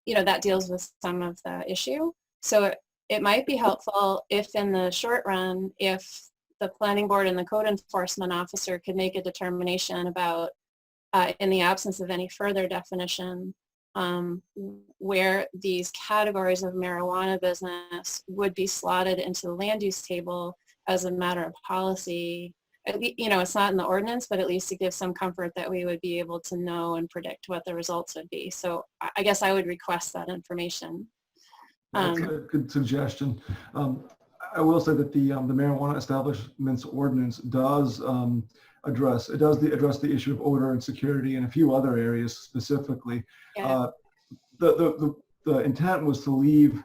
you know, that deals with some of the issue. So it might be helpful if in the short run, if the planning board and the code enforcement officer could make a determination about, in the absence of any further definition, where these categories of marijuana business would be slotted into the land use table as a matter of policy. You know, it's not in the ordinance, but at least it gives some comfort that we would be able to know and predict what the results would be. So I guess I would request that information. That's a good suggestion. I will say that the marijuana establishments ordinance does address the issue of odor and security and a few other areas specifically. Yeah. The intent was to leave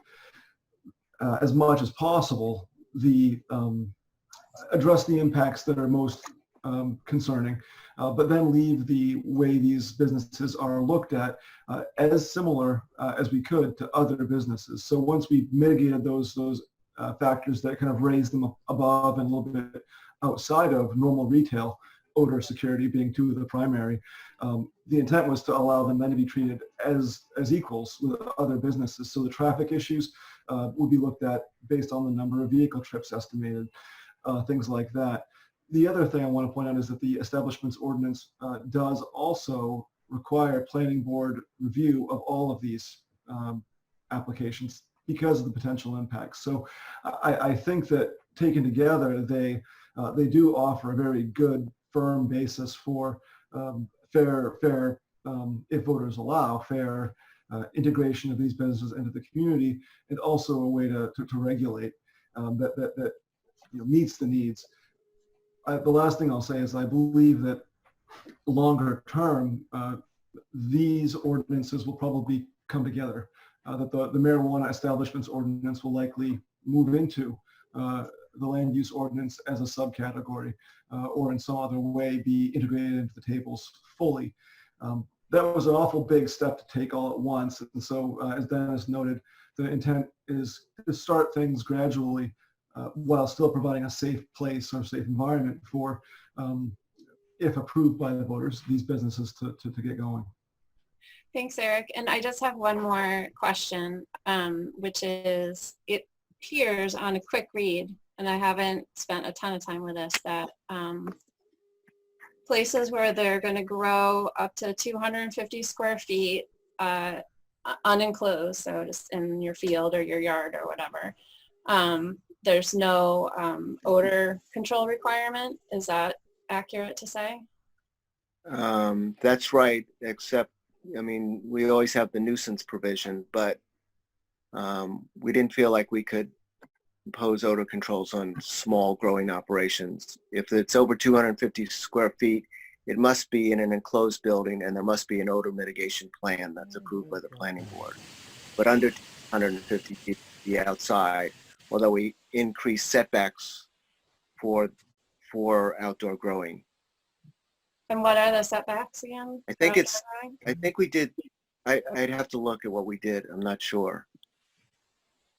as much as possible address the impacts that are most concerning, but then leave the way these businesses are looked at as similar as we could to other businesses. So once we've mitigated those factors that kind of raise them above and a little bit outside of normal retail, odor, security being two of the primary, the intent was to allow them then to be treated as equals with other businesses. So the traffic issues will be looked at based on the number of vehicle trips estimated, things like that. The other thing I want to point out is that the establishments ordinance does also require planning board review of all of these applications because of the potential impacts. So I think that taken together, they do offer a very good, firm basis for fair, if voters allow, fair integration of these businesses into the community, and also a way to regulate that meets the needs. The last thing I'll say is I believe that longer term, these ordinances will probably come together, that the marijuana establishments ordinance will likely move into the land use ordinance as a subcategory or in some other way be integrated into the tables fully. That was an awful big step to take all at once. And so as Dennis noted, the intent is to start things gradually while still providing a safe place or safe environment for, if approved by the voters, these businesses to get going. Thanks, Eric. And I just have one more question, which is, it appears on a quick read, and I haven't spent a ton of time with this, that places where they're going to grow up to 250 square feet unenclosed, so just in your field or your yard or whatever, there's no odor control requirement. Is that accurate to say? That's right, except, I mean, we always have the nuisance provision, but we didn't feel like we could impose odor controls on small growing operations. If it's over 250 square feet, it must be in an enclosed building, and there must be an odor mitigation plan that's approved by the planning board. But under 250 feet, be outside, although we increase setbacks for outdoor growing. And what are the setbacks again? I think we did, I'd have to look at what we did. I'm not sure.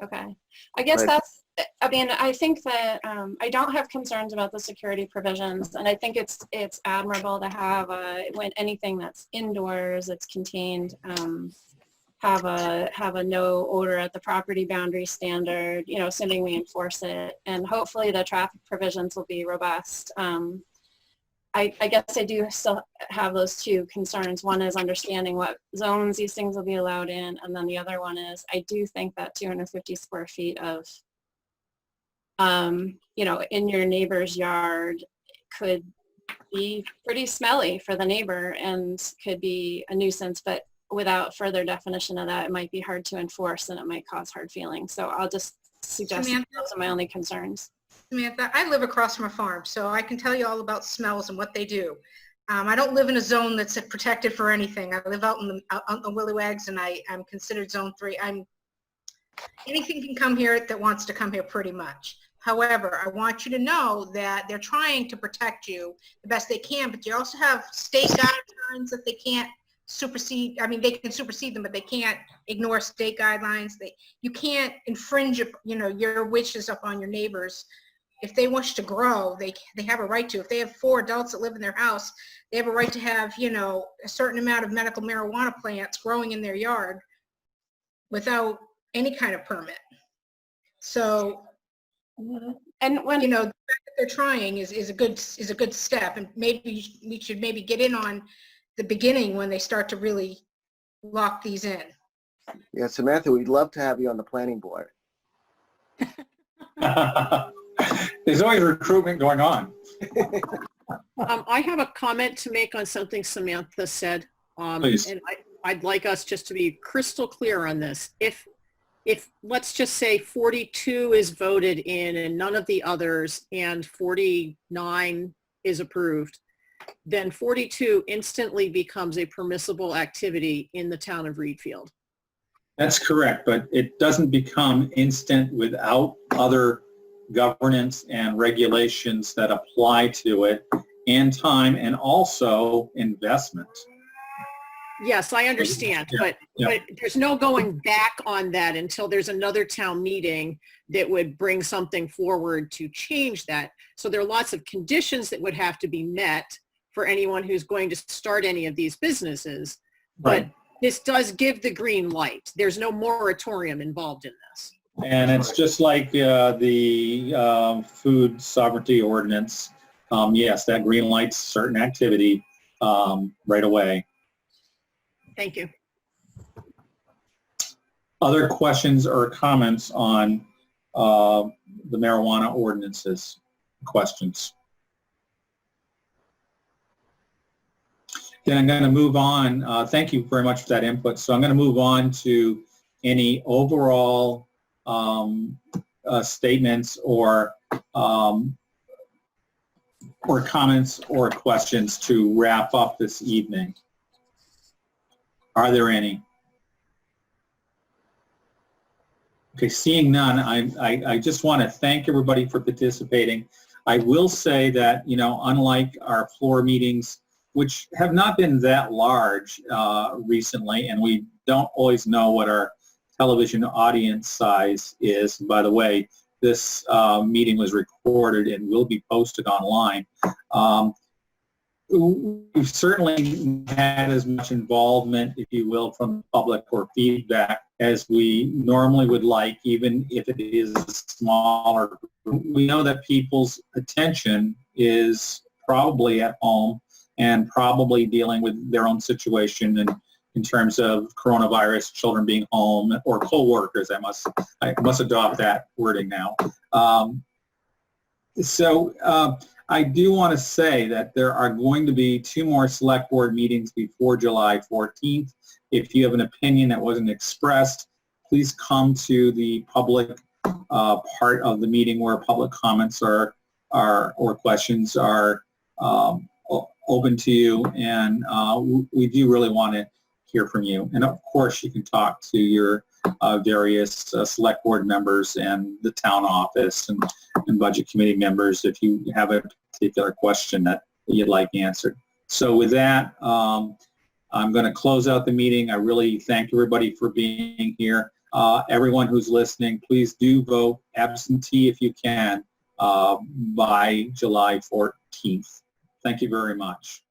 Okay. I guess that's, I mean, I think that I don't have concerns about the security provisions, and I think it's admirable to have when anything that's indoors, it's contained, have a no odor at the property boundary standard, assuming we enforce it, and hopefully the traffic provisions will be robust. I guess I do still have those two concerns. One is understanding what zones these things will be allowed in, and then the other one is I do think that 250 square feet of, in your neighbor's yard could be pretty smelly for the neighbor and could be a nuisance, but without further definition of that, it might be hard to enforce and it might cause hard feelings. So I'll just suggest that those are my only concerns. Samantha, I live across from a farm, so I can tell you all about smells and what they do. I don't live in a zone that's protected for anything. I live out in the Willywags, and I'm considered zone 3. Anything can come here that wants to come here pretty much. However, I want you to know that they're trying to protect you the best they can, but you also have state guidelines that they can't supersede. I mean, they can supersede them, but they can't ignore state guidelines. You can't infringe, your wishes upon your neighbors. If they wish to grow, they have a right to. If they have 4 adults that live in their house, they have a right to have, a certain amount of medical marijuana plants growing in their yard without any kind of permit. So, and when the fact that they're trying is a good step, and maybe we should maybe get in on the beginning when they start to really lock these in. Yeah, Samantha, we'd love to have you on the planning board. There's always recruitment going on. I have a comment to make on something Samantha said. Please. And I'd like us just to be crystal clear on this. If let's just say 42 is voted in and none of the others, and 49 is approved, then 42 instantly becomes a permissible activity in the town of Reedfield. That's correct, but it doesn't become instant without other governance and regulations that apply to it and time and also investment. Yes, I understand, Yeah, but there's no going back on that until there's another town meeting that would bring something forward to change that. So there are lots of conditions that would have to be met for anyone who's going to start any of these businesses. But Right. this does give the green light. There's no moratorium involved in this. And it's just like the food sovereignty ordinance. Yes, that green lights certain activity right away. Thank you. Other questions or comments on the marijuana ordinances? Questions? Then I'm going to move on. Thank you very much for that input. So I'm going to move on to any overall statements or comments or questions to wrap up this evening. Are there any? Okay, seeing none, I just want to thank everybody for participating. I will say that, you know, unlike our floor meetings, which have not been that large recently, and we don't always know what our television audience size is. By the way, this meeting was recorded and will be posted online. We've certainly had as much involvement, if you will, from the public or feedback as we normally would like, even if it is a smaller group. We know that people's attention is probably at home and probably dealing with their own situation and in terms of coronavirus, children being home, or co-workers. I must adopt that wording now. I do want to say that there are going to be 2 more select board meetings before July 14th. If you have an opinion that wasn't expressed, please come to the public part of the meeting where public comments or questions are open to you, and we do really want to hear from you. And of course, you can talk to your various select board members and the town office and budget committee members if you have a particular question that you'd like answered. So with that, I'm going to close out the meeting. I really thank everybody for being here. Everyone who's listening, please do vote absentee if you can by July 14th. Thank you very much.